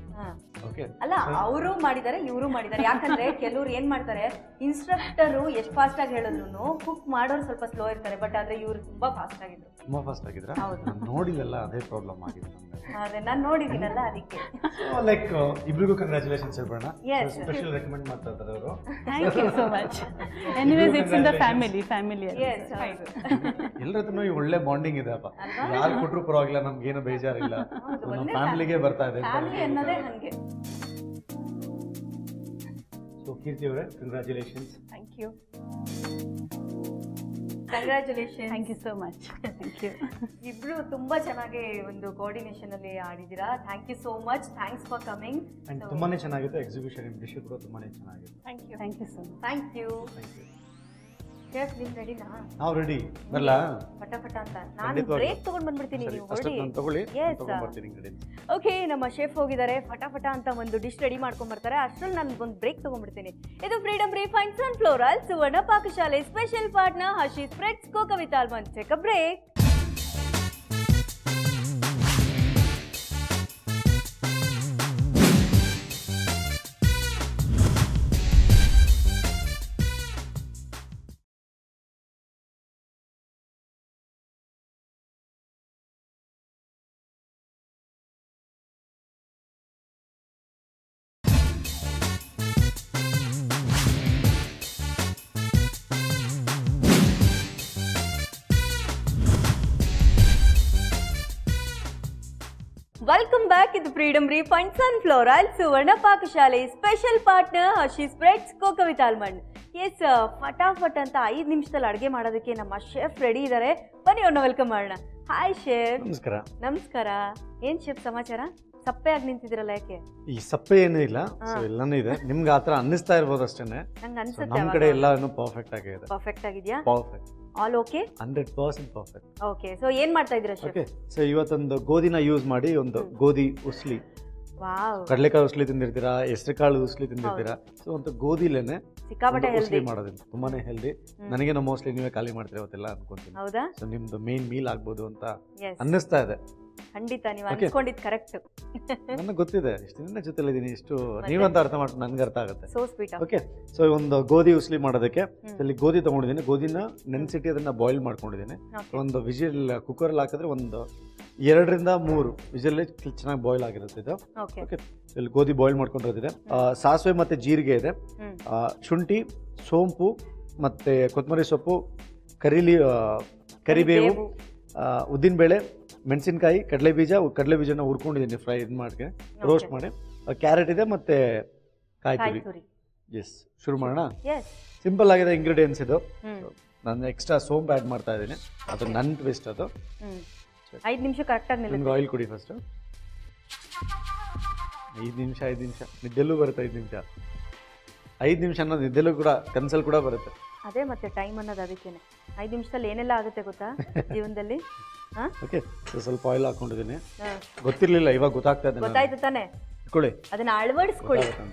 ಓಕೆ ಅಲ್ಲ, ಅವರು ಮಾಡಿದ್ದಾರೆ ಇವರು ಮಾಡಿದ್ದಾರೆ. ಯಾಕಂದ್ರೆ ಕೆಲವ್ರು ಏನ್ ಮಾಡ್ತಾರೆ, ಇನ್ಸ್ಟ್ರಕ್ಟರ್ ಎಷ್ಟು ಫಾಸ್ಟ್ ಆಗಿ ಹೇಳಿದ್ರು ಕುಕ್ ಮಾಡೋರು ಸ್ವಲ್ಪ ಸ್ಲೋ ಇರ್ತಾರೆ. ಬಟ್ ಆದ್ರೆ ಇವ್ರು ತುಂಬಾ ಫಾಸ್ಟ್ ಆಗಿದ್ರು. ತುಂಬಾ ಫಾಸ್ಟ್ ಆಗಿದ್ರ? ನಾನು ನೋಡಿಲ್ಲಲ್ಲ, ಅದೇ ಪ್ರಾಬ್ಲಮ್ ಆಗಿದೆ ನಮ್ಗೆ. ಅದೇ ನಾನು ನೋಡಿದ್ದೀನಲ್ಲ ಅದಕ್ಕೆ. ಲೈಕ್ ಇಬ್ರಿಗೂ ಕಂಗ್ರಾಚುಲೇಷನ್ಸ್ ಹೇಳ್ಬೋಣ. ಸ್ಪೆಷಲ್ ರೆಕಮೆಂಡ್ ಮಾಡ್ತಾ ಇದ್ದಾರೆ ಅವರು. Thank you so much. Anyways it's in the family. ಎಲ್ಲರ ಹತ್ರನೂ ಒಳ್ಳೆ ಬಾಂಡಿಂಗ್ ಇದೆ ಅಪ್ಪ. ಯಾರು ಕೊಟ್ಟರು ಪರವಾಗಿಲ್ಲ, ನಮ್ಗೇನು ಬೇಜಾರಿಲ್ಲ. ನಮ್ಮ ಫ್ಯಾಮಿಲಿಗೆ ಬರ್ತಾ ಇದೆ. ಅನ್ನೋದೇ ಹಂಗೆ. ಸೊ ಕೀರ್ತಿ ಅವರೇ, congratulations. Thank you. Congratulation. Thank you so much. Thank you. ಇಬ್ರು ತುಂಬಾ ಚೆನ್ನಾಗಿ ಒಂದು ಕೋಆರ್ಡಿನೇಷನ್ ಅಲ್ಲಿ ಆಡಿದ್ದೀರಾ. Thank you so much. Thanks for coming. And ತುಂಬಾನೇ ಚೆನ್ನಾಗಿತ್ತು ಎಕ್ಸಿಕ್ಯೂಷನ್. ನಿಮ್ಮ ಡಿಶ್ ಕೂಡ ತುಂಬಾನೇ ಚೆನ್ನಾಗಿತ್ತು. Thank you. Thank you so much. Thank you. Chef, ನೀವು ರೆಡಿನಾ? ನಾವು ರೆಡಿ. ಬರಲಾ? ಫಟಾಫಟ ಅಂತ ನಾನು ಬ್ರೇಕ್ ತಗೊಂಡು ಬಂದ್ಬಿಡ್ತೀನಿ. ನೀವು ತಗೊಳ್ಳಿ. ಓಕೆ, ನಮ್ಮ ಶೆಫ್ ಹೋಗಿದ್ದಾರೆ, ಫಟಾಫಟ ಅಂತ ಒಂದು ಡಿಶ್ ರೆಡಿ ಮಾಡ್ಕೊಂಡ್ ಬರ್ತಾರೆ. ಅಷ್ಟ್ರಲ್ಲಿ ನಾನು ಒಂದು ಬ್ರೇಕ್ ತಗೊಂಡ್ಬಿಡ್ತೀನಿ. ಇದು Freedom refined sunflower oil Suvarna Pakashale special partner Hershey's spreads cocoa with almond. Take a break. Welcome back. ಇದು Freedom refined sunflower oil Suvarna Pakashale special partner Hershey's spreads cocoa with almond. Yes, ಫಟಾಫಟ್ ಅಂತ 5 ನಿಮಿಷದಲ್ಲಿ ಅಡುಗೆ ಮಾಡೋದಕ್ಕೆ ನಮ್ಮ ಶೆಫ್ ರೆಡಿ ಇದ್ದಾರೆ. ಬನ್ನಿ ಅವ್ರನ್ನ ವೆಲ್ಕಮ್ ಮಾಡೋಣ. Hi chef. ನಮಸ್ಕಾರ. ನಮಸ್ಕಾರ. ಏನ್ ಶೆಫ್ ಸಮಾಚಾರ? ಸಪ್ಪೆ ಆಗಿ ನಿಂತಿದ್ದೀರಲ್ಲ, ಯಾಕೆ? ಈ ಸಪ್ಪೆ ಏನೂ ಇಲ್ಲ, ಎಲ್ಲಾನು ಇದೆ. ನಿಮ್ಗೆ ಆತರ ಅನ್ನಿಸ್ತಾ ಇರ್ಬೋದು ಅಷ್ಟೇನೆ. ನಂಗೆ ಅನ್ಸುತ್ತೆ ನಮ್ಮ ಕಡೆ ಎಲ್ಲಾನು ಪರ್ಫೆಕ್ಟ್ ಆಗಿದೆ. ಪರ್ಫೆಕ್ಟ್ ಆಗಿದ್ಯಾ? Perfect. All okay? 100% perfect. Okay, so ಏನ್ ಮಾಡ್ತಾ ಇದ್ದೀರಾ ಶೆಫ್? ಓಕೆ, ಸೊ ಇವತ್ತೊಂದು ಗೋಧಿನ ಯೂಸ್ ಮಾಡಿ ಒಂದು ಗೋಧಿ ಉಸ್ಲಿ, ವಾವ್, ಕಡಲೆಕಾಳು ಉಸ್ಲಿ ತಿಂದಿರ್ತೀರಾ, ಹೆಸರುಕಾಳು ಉಸ್ಲಿ ತಿಂದಿರ್ತೀರಾ. ಸೊ ಒಂದು ಗೋಧಿಲೇನೆ ಸಿಕ್ಕಾಪಟ್ಟೆ ಉಸ್ಲಿ ಮಾಡೋದ್ರಿಂದ ತುಂಬಾನೇ ಹೆಲ್ದಿ. ನನಗೇನೋ ಮೋಸ್ಟ್ಲಿ ನೀವೇ ಖಾಲಿ ಮಾಡ್ತೀರಾ ಇವತ್ತೆಲ್ಲ ಅನ್ಕೊಂತೀನಿ. ಹೌದಾ? ಸೊ ನಿಮ್ದು ಮೇನ್ ಮೀಲ್ ಆಗ್ಬೋದು ಅಂತ ಅನ್ನಿಸ್ತಾ ಇದೆ. ಖಂಡಿತ ನೀವು ಅನ್ಕೊಂಡಿದ್ದು ಕರೆಕ್ಟ್. ನನಗೆ ಗೊತ್ತಿದೆ, ಇಷ್ಟು ದಿನ ಜೊತೆಲಿದ್ದೀನಿ, ಇಷ್ಟು ನೀವಂತ ಅರ್ಥ ಮಾಡ್ಕೊಂಡು ನನ್ಗೆ ಅರ್ಥ ಆಗುತ್ತೆ. So sweet. ಓಕೆ, ಸೊ ಒಂದು ಗೋಧಿ ಉಸ್ಲಿ ಮಾಡೋದಕ್ಕೆ ಇಲ್ಲಿ ಗೋಧಿ ತಗೊಂಡಿದ್ದೀನಿ. ಗೋಧಿನ ನೆನ್ಸಿಟ್ಟು ಅದನ್ನ ಬಾಯ್ಲ್ ಮಾಡ್ಕೊಂಡಿದ್ದೀನಿ. ಒಂದು ವಿಜಿಲ್ ಕುಕ್ಕರಲ್ಲಿ ಹಾಕಿದ್ರೆ ಒಂದು 2 ರಿಂದ 3 ವಿಜಿಲ್ ಚೆನ್ನಾಗಿ ಬಾಯ್ಲ್ ಆಗಿರುತ್ತೆ ಇದು. ಓಕೆ, ಇಲ್ಲಿ ಗೋಧಿ ಬಾಯ್ಲ್ ಮಾಡ್ಕೊಂಡಿರೋದಿದೆ. ಸಾಸಿವೆ ಮತ್ತೆ ಜೀರಿಗೆ ಇದೆ, ಶುಂಠಿ, ಸೋಂಪು ಮತ್ತೆ ಕೊತ್ತಂಬರಿ ಸೊಪ್ಪು, ಕರಿಬೇವು, ಉದ್ದಿನಬೇಳೆ, ಮೆಣಸಿನ್ಕಾಯಿ, ಕಡಲೆ ಬೀಜನ ಹುರ್ಕೊಂಡಿದ್ದೀನಿ, ಫ್ರೈ ಇದು ಮಾಡಿ ರೋಸ್ಟ್ ಮಾಡಿ. ಕ್ಯಾರೆಟ್ ಇದೆ ಮತ್ತೆ ಕಾಯಿ ತುರಿ. ಎಸ್, ಶುರು ಮಾಡೋಣ. ಎಸ್. ಸಿಂಪಲ್ ಆಗಿದೆ ಇಂಗ್ರೀಡಿಯೆಂಟ್ಸ್ ಇದು. ಹ್ಮ್. ನಾನು ಎಕ್ಸ್ಟ್ರಾ ಸೋಂಪು ಆ್ಯಡ್ ಮಾಡ್ತಾ ಇದ್ದೀನಿ, ಅದು ನನ್ನ ಟ್ವಿಸ್ಟ್ ಅದು. 5 ನಿಮಿಷ ಕರೆಕ್ಟಾಗಿ ನಿಮ್ಗೆ ನಿಲ್ಲುತ್ತೆ. ಆಯಿಲ್ ಕೊಡಿ ಫಸ್ಟು. 5 ನಿಮಿಷ ನಿದ್ದೆಲ್ಲೂ ಬರುತ್ತೆ. 5 ನಿಮಿಷ ಅನ್ನೋದು ನಿದ್ದೆಲ್ಲೂ ಕೂಡ ಕನ್ಸಲ್ಲಿ ಕೂಡ ಬರುತ್ತೆ. ಅದೇ ಮತ್ತೆ ಟೈಮ್ ಅನ್ನೋದು ಅದಕ್ಕೇನೆ. 5 ನಿಮಿಷದಲ್ಲಿ ಏನೆಲ್ಲ ಆಗುತ್ತೆ ಗೊತ್ತಾ ಜೀವನದಲ್ಲಿ? ಹಾ, ಓಕೆ. ಸ್ವಲ್ಪ ಆಯಿಲ್ ಹಾಕೊಂಡಿದ್ದೀನಿ, ಗೊತ್ತಿರಲಿಲ್ಲ, ಇವಾಗ ಗೊತ್ತಾಗ್ತಾ ಇದೆ. ಗೊತ್ತಾಯ್ತು ತಾನೆ? ಇಟ್ಕೊಳ್ಳಿ, ಅದನ್ನ ಅಳವಡಿಸ್ಕೊಳ್ಳಿ,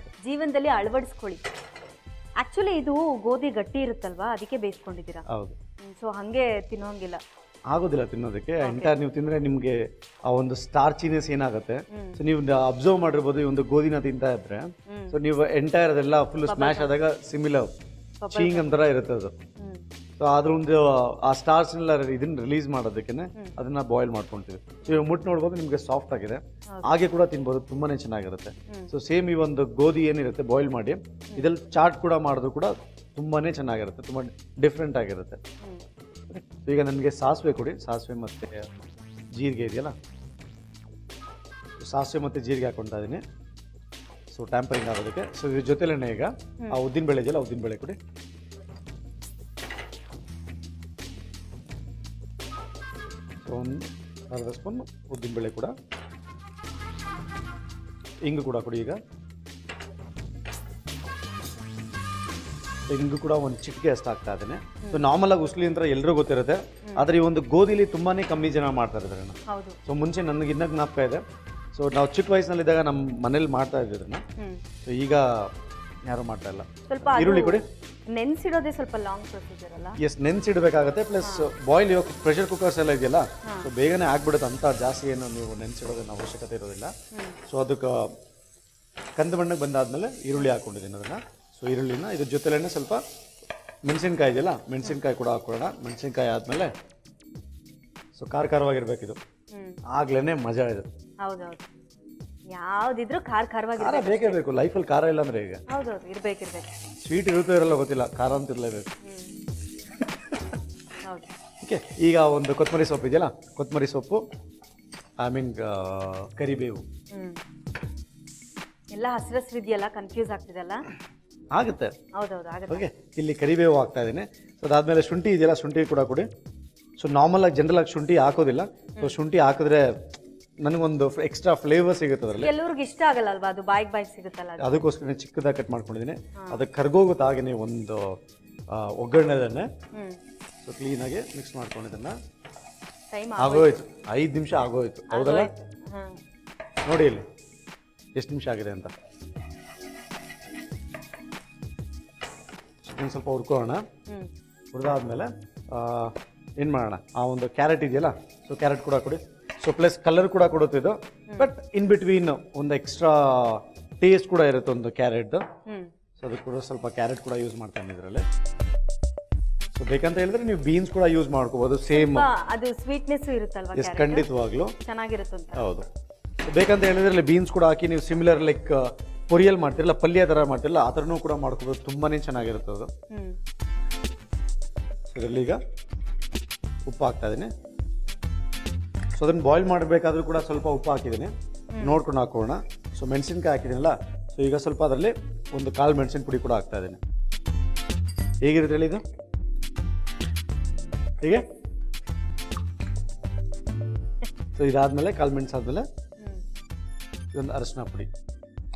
ಜೀವನದಲ್ಲಿ ಅಳವಡಿಸ್ಕೊಳ್ಳಿ. ಆಕ್ಚುಲಿ ಇದು ಗೋಧಿ ಗಟ್ಟಿ ಇರುತ್ತಲ್ವಾ, ಅದಕ್ಕೆ ಬೇಯಿಸ್ಕೊಂಡಿದ್ದೀರಾ. ಹೌದು. ಸೊ ಹಂಗೆ ತಿನ್ನೋಂಗಿಲ್ಲ, ಆಗೋದಿಲ್ಲ ತಿನ್ನೋದಕ್ಕೆ. ಎಂಟೈರ್ ನೀವು ತಿಂದರೆ ನಿಮಗೆ ಆ ಒಂದು ಸ್ಟಾರ್ಚಿನೆಸ್ ಏನಾಗುತ್ತೆ. ಸೊ ನೀವು ಅಬ್ಸರ್ವ್ ಮಾಡಿರ್ಬೋದು, ಈ ಒಂದು ಗೋಧಿನ ತಿಂತಾ ಇದ್ರೆ ಸೊ ನೀವು ಎಂಟೈರ್ ಅದೆಲ್ಲ ಫುಲ್ ಸ್ಮ್ಯಾಶ್ ಆದಾಗ ಸಿಮಿಲರ್ ಚೀಂಗ್ ಅಂತರ ಇರುತ್ತೆ ಅದು. ಸೊ ಅದ್ರ ಒಂದು ಆ ಸ್ಟಾರ್ಚ್ನೆಲ್ಲ ಇದನ್ನ ರಿಲೀಸ್ ಮಾಡೋದಕ್ಕೆ ಅದನ್ನ ಬಾಯ್ಲ್ ಮಾಡ್ಕೊಳ್ತೀವಿ. ಸೊ ಇವಾಗ ಮುಟ್ಟು ನೋಡ್ಬೋದು, ನಿಮಗೆ ಸಾಫ್ಟ್ ಆಗಿದೆ, ಹಾಗೆ ಕೂಡ ತಿನ್ಬೋದು, ತುಂಬಾನೇ ಚೆನ್ನಾಗಿರುತ್ತೆ. ಸೊ ಸೇಮ್ ಈ ಒಂದು ಗೋಧಿ ಏನಿರುತ್ತೆ ಬಾಯ್ಲ್ ಮಾಡಿ ಇದ್ರಲ್ಲಿ ಚಾಟ್ ಕೂಡ ಮಾಡಿದ್ರು ಕೂಡ ತುಂಬಾನೇ ಚೆನ್ನಾಗಿರುತ್ತೆ, ತುಂಬಾ ಡಿಫ್ರೆಂಟ್ ಆಗಿರುತ್ತೆ. ಈಗ ನನಗೆ ಸಾಸಿವೆ ಕೊಡಿ, ಸಾಸಿವೆ ಮತ್ತು ಜೀರಿಗೆ ಇದೆಯಲ್ಲ, ಸಾಸಿವೆ ಮತ್ತು ಜೀರಿಗೆ ಹಾಕೊಳ್ತಾ ಇದ್ದೀನಿ. ಸೊ ಟ್ಯಾಂಪರಿಂಗ್ ಆಗೋದಕ್ಕೆ. ಸೊ ಇದ್ರ ಜೊತೆಲೇನೆ ಈಗ ಆ ಉದ್ದಿನಬೇಳೆ ಇದೆಯಲ್ಲ, ಉದ್ದಿನಬೇಳೆ ಕೊಡಿ. ಸೊ ಒಂದು ಅರ್ಧ ಸ್ಪೂನ್ ಉದ್ದಿನಬೇಳೆ ಕೂಡ, ಇಂಗು ಕೂಡ ಕೊಡಿ. ಈಗ ಇಂಗು ಕೂಡ ಒಂದು ಚಿಟಿಕೆ ಅಷ್ಟು ಹಾಕ್ತಾ ಇದ್ದೇನೆ. ಸೊ ನಾರ್ಮಲ್ ಆಗಿ ಉಸ್ಲಿ ಅಂತ ಎಲ್ಲರೂ ಗೊತ್ತಿರುತ್ತೆ, ಆದರೆ ಈ ಒಂದು ಗೋಧಿಲಿ ತುಂಬಾನೇ ಕಮ್ಮಿ ಜನ ಮಾಡ್ತಾ ಇದ್ದಾರೆ. ಸೊ ಮುಂಚೆ ನನಗೆ ಇನ್ನೂ ಜ್ಞಾಪಕ ಇದೆ. ಸೊ ನಾವು ಚಿಕ್ಕ ವಯಸ್ಸಿನಲ್ಲಿದ್ದಾಗ ನಮ್ಮ ಮನೇಲಿ ಮಾಡ್ತಾ ಇದ್ದಿದ್ರನ್ನ. ಸೊ ಈಗ ಯಾರು ಮಾಡ್ತಾ ಇಲ್ಲ. ಸ್ವಲ್ಪ ಈರುಳ್ಳಿ ಕೊಡಿ. ನೆನ್ಸಿಡೋದೇ ಸ್ವಲ್ಪ ಲಾಂಗ್ ಪ್ರೊಸೀಜರ್ ಅಲ್ಲ? ಎಸ್, ನೆನ್ಸಿಡಬೇಕಾಗತ್ತೆ. ಪ್ಲಸ್ ಬಾಯ್ಲ್ ಇವಾಗ ಪ್ರೆಷರ್ ಕುಕ್ಕರ್ಸ್ ಎಲ್ಲ ಇದೆಯಲ್ಲ, ಸೊ ಬೇಗನೆ ಆಗ್ಬಿಡುತ್ತೆ, ಅಂತ ಜಾಸ್ತಿ ಏನು ನೀವು ನೆನ್ಸಿಡೋದನ್ನ ಅವಶ್ಯಕತೆ ಇರೋದಿಲ್ಲ. ಸೊ ಅದಕ್ಕೆ ಕಂದು ಬಣ್ಣಕ್ಕೆ ಬಂದಾದ್ಮೇಲೆ ಈರುಳ್ಳಿ ಹಾಕೊಂಡಿದ್ದೀನಿ ಅದನ್ನ. ಸೊ ಈರುಳ್ಳಿನ ಇದ್ರ ಜೊತೆಲೇನೆ ಸ್ವಲ್ಪ ಮೆಣಸಿನ್ಕಾಯಿ ಇದೆಯಲ್ಲ, ಮೆಣಸಿನ್ಕಾಯಿ ಕೂಡ ಹಾಕೊಳ್ಳೋಣ. ಮೆಣಸಿನ್ಕಾಯಿ ಆದಮೇಲೆ ಸೊ ಖಾರವಾಗಿರ್ಬೇಕಿದು, ಆಗ್ಲೇ ಮಜಾ ಇದೆ. ಹೌದೌದು, ಯಾವ್ದಿದ್ರು ಖಾರವಾಗಿ ಖಾರ ಬೇಕೇ ಬೇಕು ಲೈಫಲ್ಲಿ. ಖಾರ ಇಲ್ಲ ಅಂದ್ರೆ ಈಗ ಹೌದೌದು ಇರ್ಬೇಕು. ಸ್ವೀಟ್ ಇರುತ್ತೋ ಇರಲ್ಲ ಗೊತ್ತಿಲ್ಲ, ಖಾರ ಅಂತ ಇರಲೇಬೇಕು. ಹೌದು. ಓಕೆ, ಈಗ ಒಂದು ಕೊತ್ತಂಬರಿ ಸೊಪ್ಪು ಇದೆಯಲ್ಲ, ಕೊತ್ತಂಬರಿ ಸೊಪ್ಪು ಐ ಮೀನ್ ಕರಿಬೇವು ಎಲ್ಲ ಹಸಿರು ಇದೆಯಲ್ಲ, ಕನ್ಫ್ಯೂಸ್ ಆಗ್ತಿದೆಲ್ಲ. ಆಗುತ್ತೆ. ಹೌದೌದು ಆಗುತ್ತೆ. ಓಕೆ, ಇಲ್ಲಿ ಕರಿಬೇವು ಹಾಕ್ತಾ ಇದ್ದೀನಿ. ಸೊ ಅದಾದ್ಮೇಲೆ ಶುಂಠಿ ಇದೆಯಲ್ಲ, ಶುಂಠಿ ಕೂಡ ಕೊಡಿ. ಸೊ ನಾರ್ಮಲ್ ಆಗಿ ಜನರಲ್ ಆಗಿ ಶುಂಠಿ ಹಾಕೋದಿಲ್ಲ. ಸೊ ಶುಂಠಿ ಹಾಕಿದ್ರೆ ನನಗೊಂದು ಎಕ್ಸ್ಟ್ರಾ ಫ್ಲೇವರ್ ಸಿಗುತ್ತೆ ಅದರಲ್ಲಿ. ಎಲ್ಲರಿಗೂ ಇಷ್ಟ ಆಗಲ್ಲ ಅಲ್ವಾ, ಅದು ಬಾಯಿಗೆ ಸಿಗುತ್ತಲ್ಲ, ಅದಕ್ಕೋಸ್ಕರ ಚಿಕ್ಕದಾಗಿ ಕಟ್ ಮಾಡ್ಕೊಂಡಿದ್ದೀನಿ. ಅದಕ್ಕೆ ಕರ್ಗೋಗುತ್ತೆ ಹಾಗೆ ಒಂದು ಒಗ್ಗರಣೆದನ್ನೇ. ಸೊ ಕ್ಲೀನಾಗಿ ಮಿಕ್ಸ್ ಮಾಡ್ಕೊಂಡಿದ್ದನ್ನ ಆಗೋಯ್ತು. 5 ನಿಮಿಷ ಆಗೋಯ್ತು, ಹೌದಲ್ಲ? ನೋಡಿ ಇಲ್ಲಿ ಎಷ್ಟು ನಿಮಿಷ ಆಗಿದೆ ಅಂತ. ಚಿಕನ್ ಸ್ವಲ್ಪ ಹುರ್ಕೋಣ. ಹುರಿದಾದ್ಮೇಲೆ ಏನು ಮಾಡೋಣ, ಆ ಒಂದು ಕ್ಯಾರೆಟ್ ಇದೆಯಲ್ಲ, ಸೊ ಕ್ಯಾರೆಟ್ ಕೂಡ ಕೊಡಿ. ಸೊ ಪ್ಲಸ್ ಕಲರ್ ಕೂಡ ಕೊಡುತ್ತೆ ಇದು, ಬಟ್ ಇನ್ ಬಿಟ್ವೀನ್ ಒಂದು ಎಕ್ಸ್ಟ್ರಾ ಟೇಸ್ಟ್ ಕೂಡ ಇರುತ್ತೆ ಒಂದು ಕ್ಯಾರೆಟ್ದು. ಸೊ ಅದಕ್ಕೆ ಕೂಡ ಸ್ವಲ್ಪ ಕ್ಯಾರೆಟ್ ಕೂಡ ಯೂಸ್ ಮಾಡ್ತಾನೆ ಇದರಲ್ಲಿ. ಸೊ ಬೇಕಂತ ಹೇಳಿದ್ರೆ ನೀವು ಬೀನ್ಸ್ ಕೂಡ ಯೂಸ್ ಮಾಡ್ಕೋಬಹುದು, ಸೇಮ್ ಅದು ಸ್ವೀಟ್ನೆಸ್ ಇರುತ್ತಲ್ವಾ. ಎಸ್, ಖಂಡಿತವಾಗ್ಲೂ ಚೆನ್ನಾಗಿರುತ್ತೆ. ಹೌದು. ಬೇಕಂತ ಹೇಳಿದ್ರೆ ಬೀನ್ಸ್ ಕೂಡ ಹಾಕಿ ನೀವು ಸಿಮಿಲರ್ ಲೈಕ್ ಪೊರಿಯಲ್ ಮಾಡ್ತಿರಲ್ಲ, ಪಲ್ಯ ಥರ ಮಾಡ್ತಿರಲ್ಲ, ಆ ಥರನೂ ಕೂಡ ಮಾಡ್ಕೋಬೋದು, ತುಂಬಾನೇ ಚೆನ್ನಾಗಿರುತ್ತೆ ಅದು. ಸೊ ಇದರಲ್ಲಿ ಈಗ ಉಪ್ಪು ಹಾಕ್ತಾ ಇದ್ದೀನಿ. ಸೊ ಅದನ್ನು ಬಾಯ್ಲ್ ಮಾಡಬೇಕಾದ್ರೂ ಕೂಡ ಸ್ವಲ್ಪ ಉಪ್ಪು ಹಾಕಿದ್ದೀನಿ, ನೋಡ್ಕೊಂಡು ಹಾಕೋಣ. ಸೊ ಮೆಣಸಿನ್ಕಾಯಿ ಹಾಕಿದ್ದೀನಲ್ಲ, ಸೊ ಈಗ ಸ್ವಲ್ಪ ಅದರಲ್ಲಿ ಒಂದು 1/4 ಮೆಣಸಿನ ಪುಡಿ ಕೂಡ ಹಾಕ್ತಾ ಇದ್ದೀನಿ. ಹೇಗಿರುತ್ತೆ ಹೇಳಿ ಇದು? ಹೀಗೆ. ಸೊ ಇದಾದ್ಮೇಲೆ 1/4 ಮೆಣಸು ಆದಮೇಲೆ ಇದೊಂದು ಅರಶಿನ ಪುಡಿ.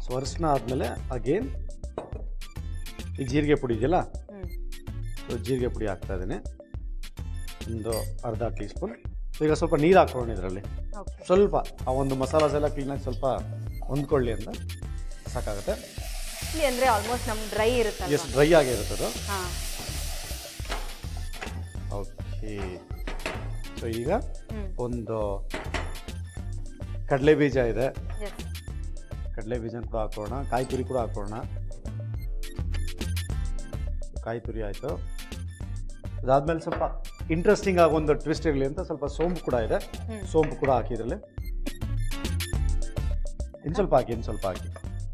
ಸೊ ಅರಶಿನ ಆದಮೇಲೆ ಅಗೇನ್ ಈ ಜೀರಿಗೆ ಪುಡಿ ಇದೆಯಲ್ಲ, ಸೊ ಜೀರಿಗೆ ಪುಡಿ ಹಾಕ್ತಾ ಇದ್ದೀನಿ, ಒಂದು ಅರ್ಧ ಟೀ ಸ್ಪೂನ್. ಸೊ ಈಗ ಸ್ವಲ್ಪ ನೀರು ಹಾಕೊಳ್ಳೋಣ ಇದರಲ್ಲಿ, ಸ್ವಲ್ಪ ಆ ಒಂದು ಮಸಾಲಾಸ್ ಎಲ್ಲ ಕ್ಲೀನಾಗಿ ಸ್ವಲ್ಪ ಹೊಂದ್ಕೊಳ್ಳಿ ಅಂತ ಸಾಕಾಗುತ್ತೆ. ಅಂದರೆ ಆಲ್ಮೋಸ್ಟ್ ನಮ್ಮ ಡ್ರೈ ಇರುತ್ತೆ. ಎಸ್, ಡ್ರೈ ಆಗಿರುತ್ತೆ ಅದು. ಓಕೆ. ಸೊ ಈಗ ಒಂದು ಕಡಲೆ ಬೀಜ ಇದೆ, ಕಡಲೆ ಬೀಜನ ಕೂಡ ಹಾಕೋಣ. ಕಾಯಿ ತುರಿ ಕೂಡ ಹಾಕೋಣ. ಕಾಯಿ ತುರಿ ಆಯಿತು. ಅದಾದ್ಮೇಲೆ ಸ್ವಲ್ಪ ಇಂಟ್ರೆಸ್ಟಿಂಗ್ ಆಗಿ ಒಂದು ಟ್ವಿಸ್ಟ್ ಇರಲಿ ಅಂತ ಸ್ವಲ್ಪ ಸೋಂಪು ಕೂಡ ಇದೆ, ಸೋಂಪು ಕೂಡ ಹಾಕಿ ಇದರಲ್ಲಿ. ಇನ್ನು ಸ್ವಲ್ಪ ಹಾಕಿ.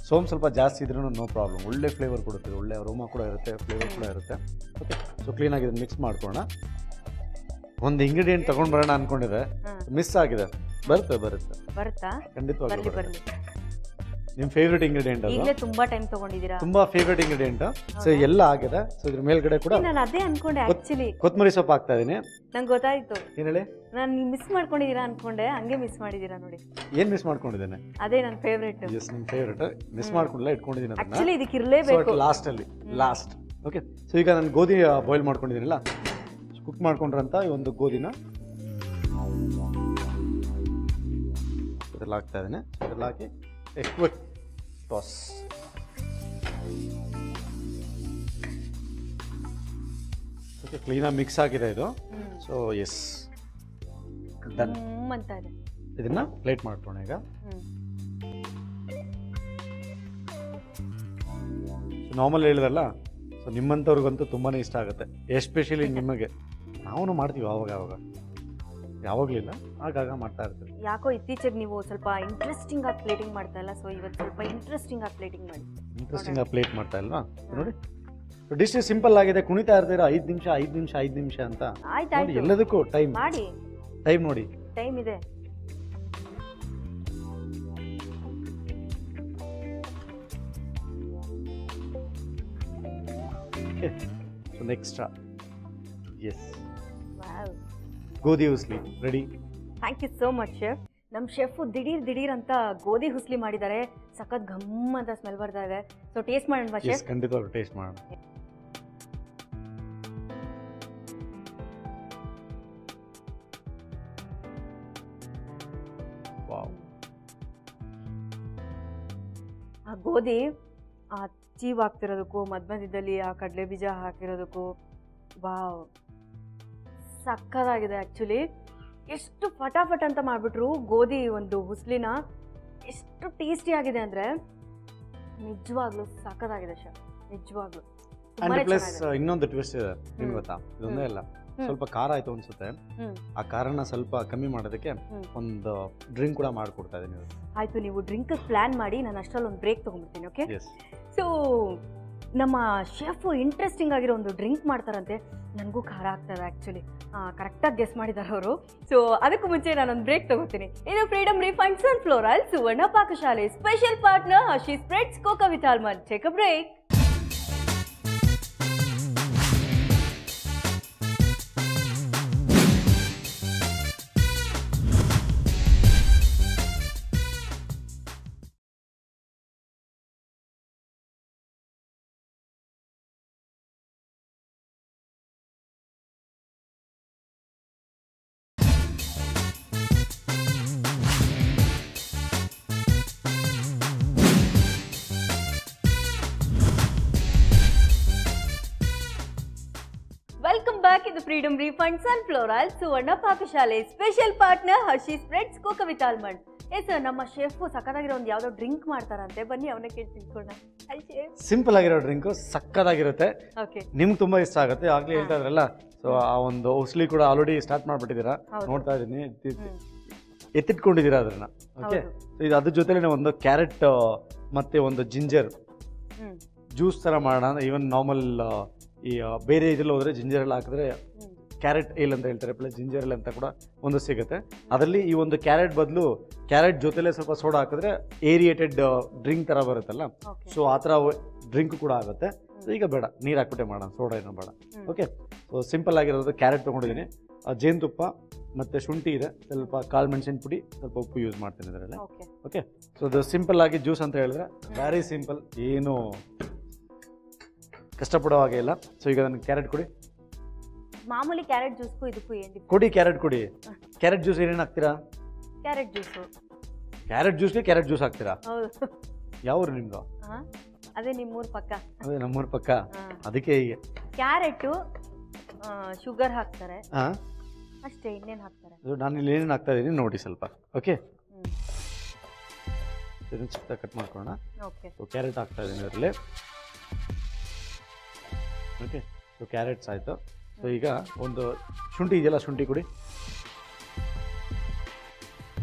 ಸೋಂಪು ಸ್ವಲ್ಪ ಜಾಸ್ತಿ ಇದ್ರೂ ನೋ ಪ್ರಾಬ್ಲಮ್, ಒಳ್ಳೆ ಫ್ಲೇವರ್ ಕೊಡುತ್ತೆ, ಒಳ್ಳೆ ಅರೋಮಾ ಕೂಡ ಇರುತ್ತೆ, ಫ್ಲೇವರ್ ಕೂಡ ಇರುತ್ತೆ. ಓಕೆ, ಸೊ ಕ್ಲೀನಾಗಿ ಇದನ್ನು ಮಿಕ್ಸ್ ಮಾಡ್ಕೋಣ. ಒಂದು ಇಂಗ್ರೀಡಿಯೆಂಟ್ ತಗೊಂಡು ಬರೋಣ ಅನ್ಕೊಂಡಿದ್ರೆ ಮಿಸ್ ಆಗಿದೆ. ಬರುತ್ತೆ ಬರುತ್ತಾ? ಖಂಡಿತವಾಗಿ. ನಿಮ್ಮ ಫೇವ್ರೆಟ್ ಇಂಗ್ರೀಡಿಯೆಂಟ್ ಅದು ಈಗಲೇ ತುಂಬಾ ಟೈಮ್ ತಗೊಂಡಿದ್ದೀರಾ. ತುಂಬಾ ಫೇವ್ರೆಟ್ ಇಂಗ್ರೀಡಿಯೆಂಟ್. ಸೊ ಎಲ್ಲ ಆಗಿದೆ. ಸೊ ಇದ್ರ ಮೇಲ್ಗಡೆ ಕೂಡ ನಾನು ಅದೇ ಅನ್ಕೊಂಡೆ ಆಕ್ಚುಲಿ. ಕೊತ್ತಂಬರಿ ಸೊಪ್ಪು ಹಾಕ್ತಾ ಇದೀನಿ. ನಂಗೆ ಗೊತ್ತಾಯ್ತು. ಏನ್ ಹೇಳಿ? ನಾನು ನೀವು ಮಿಸ್ ಮಾಡ್ಕೊಂಡಿದ್ದೀರಾ ಅನ್ಕೊಂಡೆ, ಹಂಗೆ ಮಿಸ್ ಮಾಡಿದ್ದೀರಾ ನೋಡಿ. ಏನ್ ಮಿಸ್ ಮಾಡ್ಕೊಂಡಿದ್ದೇನೆ? ಅದೇ ನನ್ನ ಫೇವ್ರೇಟ್. ಎಸ್, ನಿಮ್ಮ ಫೇವ್ರೇಟ್ ಮಿಸ್ ಮಾಡ್ಕೊಂಡಿಲ್ಲ, ಇಟ್ಕೊಂಡಿದ್ದೀನಿ ಅದನ್ನ. ಆಕ್ಚುಲಿ ಇದಕ್ಕೆ ಇರಲೇಬೇಕು. ಲಾಸ್ಟ್ ಅಲ್ಲಿ ಲಾಸ್ಟ್. ಓಕೆ, ಸೊ ಈಗ ನಾನು ಗೋಧಿ ಬಾಯ್ಲ್ ಮಾಡ್ಕೊಂಡಿದ್ದೀನಲ್ಲ, ಕುಕ್ ಮಾಡ್ಕೊಂಡ್ರಂತ ಈ ಒಂದು ಗೋಧಿನ ಇದ್ರಲ್ಲಿ ಹಾಕ್ತಾ ಇದ್ದೇನೆ. ಇದ್ರಲ್ಲಿ ಹಾಕಿ ಕ್ವಿಕ್ ಟಾಸ್. ಓಕೆ, ಕ್ಲೀನಾಗಿ ಮಿಕ್ಸ್ ಆಗಿದೆ ಇದು. ಸೊ ಎಸ್, ಡನ್ ಅಂತ ಇದೆ. ಇದನ್ನ ಪ್ಲೇಟ್ ಮಾಡ್ಕೊಳ್ಳೋಣ ಈಗ. ನಾರ್ಮಲ್ ಹೇಳಿದ್ರಲ್ಲ, ಸೊ ನಿಮ್ಮಂಥವ್ರಿಗಂತೂ ತುಂಬಾ ಇಷ್ಟ ಆಗುತ್ತೆ, ಎಸ್ಪೆಷಲಿ ನಿಮಗೆ. ನಾವು ಮಾಡ್ತೀವಿ ಆವಾಗ ಯಾವಾಗಲಿಲ್ಲ, ಆಗಾಗ ಮಾಡ್ತಾ ಇರ್ತೀವಿ. ಯಾಕೋ ಇತ್ತೀಚೆಗೆ ನೀವು ಸ್ವಲ್ಪ ಇಂಟ್ರೆಸ್ಟಿಂಗ್ ಆಗಿ ಪ್ಲೇಟಿಂಗ್ ಮಾಡ್ತಾ ಇಲ್ಲ, ಸೊ ಇವತ್ತು ಸ್ವಲ್ಪ ಇಂಟ್ರೆಸ್ಟಿಂಗ್ ಆಗಿ ಪ್ಲೇಟಿಂಗ್ ಮಾಡಿ. ಇಂಟ್ರೆಸ್ಟಿಂಗ್ ಆಗಿ ಪ್ಲೇಟ್ ಮಾಡ್ತಾ ಇಲ್ವಾ? ನೋಡಿ, ಡಿಶ್ ಸಿಂಪಲ್ ಆಗಿದೆ. ಕುಣಿತಾ ಇರ್ತೀರಾ 5 ನಿಮಿಷ ಅಂತ. ಆಯ್ತು, ಎಲ್ಲದಕ್ಕೂ ಟೈಮ್ ಮಾಡಿ. ಟೈಮ್ ನೋಡಿ, ಟೈಮ್ ಇದೆ. ಒಂದು ಎಕ್ಸ್ಟ್ರಾ. ಎಸ್, ವಾವ್, ಗೋಧಿ ಹುಸ್ಲಿ ready. Thank you so much chef. ನಮ್ಮ ಶೆಫು ದಿಢೀರ್ ಅಂತ ಗೋಧಿ ಹುಸ್ಲಿ ಮಾಡಿದ್ದಾರೆ. ಸಖತ್ ಘಮ್ ಅಂತ ಸ್ಮೆಲ್ ಬರ್ತಾ ಇದೆ. ಸೊ ಟೇಸ್ಟ್ ಮಾಡೋಣ ಶೆಫ್? ಖಂಡಿತವಾಗ್ಲೂ ಟೇಸ್ಟ್ ಮಾಡೋಣ. ವಾವ್, ಆ ಗೋಧಿ ಆ ಚೀವ್ ಹಾಕ್ತಿರೋದಕ್ಕೂ ಮಧ್ಯದಲ್ಲಿ ಆ ಕಡಲೆ ಬೀಜ ಹಾಕಿರೋದಕ್ಕೂ ವಾವ್, ಸಕ್ಕತ್ತಾಗಿದೆ. ಆ್ಯಕ್ಚುಲಿ ಎಷ್ಟು ಫಟಾಫಟ್ ಅಂತ ಮಾಡಿಬಿಟ್ರು ಗೋಧಿ ಒಂದು ಹುಸ್ಲಿನ. ಎಷ್ಟು ಟೇಸ್ಟಿ ಆಗಿದೆ ಅಂದರೆ ನಿಜವಾಗ್ಲೂ ಸಕ್ಕತ್ತಾಗಿದೆ ಶೆಫ್, ನಿಜವಾಗ್ಲೂ. ಪ್ಲಸ್ ಇನ್ನೊಂದು ಟ್ವಿಸ್ಟ್ ಇದೆ, ನಿಮ್ಗೆ ಗೊತ್ತಾ? ಇದೊಂದೇ ಅಲ್ಲ, ಸ್ವಲ್ಪ ಖಾರ ಆಯ್ತು ಅನ್ಸುತ್ತೆ. ಆ ಖಾರನ ಸ್ವಲ್ಪ ಕಮ್ಮಿ ಮಾಡೋದಕ್ಕೆ ಒಂದು ಡ್ರಿಂಕ್ ಕೂಡ ಮಾಡ್ಕೊಡ್ತಾ ಇದ್ದೀನಿ. ಆಯ್ತು, ನೀವು ಡ್ರಿಂಕ್ ಪ್ಲಾನ್ ಮಾಡಿ, ನಾನು ಅಷ್ಟರಲ್ಲಿ ಒಂದು ಬ್ರೇಕ್ ತೊಗೊಂಡ್ಬಿಡ್ತೀನಿ. ಓಕೆ, ಸೊ ನಮ್ಮ ಶೆಫ್ ಇಂಟ್ರೆಸ್ಟಿಂಗ್ ಆಗಿರೋ ಒಂದು ಡ್ರಿಂಕ್ ಮಾಡ್ತಾರಂತೆ. ನನಗೂ ಖಾರ ಆಗ್ತದೆ ಆ್ಯಕ್ಚುಲಿ, ಕರೆಕ್ಟಾಗಿ ಗೆಸ್ ಮಾಡಿದ್ದಾರೆ ಅವರು. ಸೊ ಅದಕ್ಕೂ ಮುಂಚೆ ನಾನೊಂದು ಬ್ರೇಕ್ ತೊಗೋತೀನಿ. ಇದು Freedom refined sunflower oil Suvarna Pakashale special partner Hershey spreads cocoa with almond. Take a break. Welcome back. ಇದು Freedom refined sunflower oil Suvarna Pakashale special partner Hershey spreads cocoa with almond. Yes, ನಮ್ಮ chef ಸಕ್ಕತ್ತಾಗಿರೋ ಒಂದು ಯಾವುದೋ ಡ್ರಿಂಕ್ ಮಾಡ್ತಾರಂತೆ, ಬನ್ನಿ ಅವನ್ನ ಕೇಳಿ ತಿಳ್ಕೊಳ್ಳೋಣ. ಸಿಂಪಲ್ ಆಗಿರೋ ಡ್ರಿಂಕ್ ಸಕ್ಕತ್ತಾಗಿರುತ್ತೆ, ನಿಮ್ಗೆ ತುಂಬಾ ಇಷ್ಟ ಆಗುತ್ತೆ. ಆಗ್ಲೇ ಹೇಳ್ತಾ ಇದ್ರಲ್ಲ, ಸೊ ಆ ಒಂದು ಹುಸ್ಲಿ ಕೂಡ ಆಲ್ರೆಡಿ ಸ್ಟಾರ್ಟ್ ಮಾಡ್ಬಿಟ್ಟಿದ್ದೀರಾ, ನೋಡ್ತಾ ಇದ್ದೀನಿ, ಎತ್ತಿಟ್ಕೊಂಡಿದ್ದೀರಾ ಅದನ್ನ. ಓಕೆ, ಇದು ಅದ್ರ ಜೊತೆಲೆ ಒಂದು ಕ್ಯಾರೆಟ್ ಮತ್ತೆ ಒಂದು ಜಿಂಜರ್ ಜ್ಯೂಸ್ ತರ ಮಾಡೋಣ. ಈವನ್ ನಾರ್ಮಲ್ ಈ ಬೇರೆ ಇದ್ರಲ್ಲಿ ಹೋದ್ರೆ ಜಿಂಜರ್ ಎಲ್ಲ ಹಾಕಿದ್ರೆ ಕ್ಯಾರೆಟ್ ಏಲ್ ಅಂತ ಹೇಳ್ತಾರೆ, ಪ್ಲಸ್ ಜಿಂಜರ್ ಏಲ್ ಅಂತ ಕೂಡ ಒಂದು ಸಿಗುತ್ತೆ. ಅದರಲ್ಲಿ ಈ ಒಂದು ಕ್ಯಾರೆಟ್ ಬದಲು ಕ್ಯಾರೆಟ್ ಜೊತೆಲೆ ಸ್ವಲ್ಪ ಸೋಡಾ ಹಾಕಿದ್ರೆ ಏರಿಯೇಟೆಡ್ ಡ್ರಿಂಕ್ ಥರ ಬರುತ್ತಲ್ಲ, ಸೊ ಆ ಥರ ಡ್ರಿಂಕ್ ಕೂಡ ಆಗುತ್ತೆ. ಸೊ ಈಗ ಬೇಡ, ನೀರು ಹಾಕ್ಬಿಟ್ಟೆ ಮಾಡೋಣ, ಸೋಡಾ ಏನೋ ಬೇಡ. ಓಕೆ, ಸೊ ಸಿಂಪಲ್ ಆಗಿರೋದು ಕ್ಯಾರೆಟ್ ತೊಗೊಂಡಿದ್ದೀನಿ, ಜೇನುತುಪ್ಪ ಮತ್ತು ಶುಂಠಿ ಇದೆ, ಸ್ವಲ್ಪ ಕಾಳು ಮೆಣಸಿನ ಪುಡಿ, ಸ್ವಲ್ಪ ಉಪ್ಪು ಯೂಸ್ ಮಾಡ್ತೀನಿ ಇದರಲ್ಲಿ. ಓಕೆ, ಸೊ ಅದು ಸಿಂಪಲ್ ಆಗಿ ಜ್ಯೂಸ್ ಅಂತ ಹೇಳಿದ್ರೆ ವೆರಿ ಸಿಂಪಲ್, ಏನು ಕಷ್ಟಪಡೋ ಹಾಗೆ ಇಲ್ಲ. ಸೊ ಈಗ ನನಗೆ ಕ್ಯಾರೆಟ್ ಕೊಡಿ. ಮಾಮೂಲಿ ಕ್ಯಾರೆಟ್ ಜ್ಯೂಸ್ಗೂ ಇದಕ್ಕೂ ಏನು ಕೊಡಿ? ಕ್ಯಾರೆಟ್ ಕೊಡಿ. ಕ್ಯಾರೆಟ್ ಜ್ಯೂಸ್ ಏನೇನು ಹಾಕ್ತೀರಾ? Carrot juice. ಕ್ಯಾರೆಟ್ ಜ್ಯೂಸ್ಗೆ ಕ್ಯಾರೆಟ್ ಜ್ಯೂಸ್ ಹಾಕ್ತೀರಾ? ಹೌದು. ಯಾವ ಊರು ನಿಮ್ದು? ಅದೇ ನಿಮ್ಮೂರ ಪಕ್ಕ. ಅದೇ ನಮ್ಮೂರ ಪಕ್ಕ, ಅದಕ್ಕೆ ಹೀಗೆ. ಕ್ಯಾರೆಟು ಶುಗರ್ ಹಾಕ್ತಾರೆ ಅಷ್ಟೇ, ಇನ್ನೇನು ಹಾಕ್ತಾರೆ? ನಾನು ಇಲ್ಲಿ ಏನೇನು ಹಾಕ್ತಾ ಇದ್ದೀನಿ ನೋಡಿ ಸ್ವಲ್ಪ. ಓಕೆ, ಇದನ್ನು ಚಿಕ್ಕ ಕಟ್ ಮಾಡ್ಕೊಳ್ಳೋಣ. ಓಕೆ, ಸೊ ಕ್ಯಾರೆಟ್ ಹಾಕ್ತಾ ಇದ್ದೀನಿ ಇದರಲ್ಲಿ. ಓಕೆ, ಸೊ ಕ್ಯಾರೆಟ್ಸ್ ಆಯಿತು. ಸೊ ಈಗ ಒಂದು ಶುಂಠಿ ಇದೆಯಲ್ಲ, ಶುಂಠಿ ಕೊಡಿ.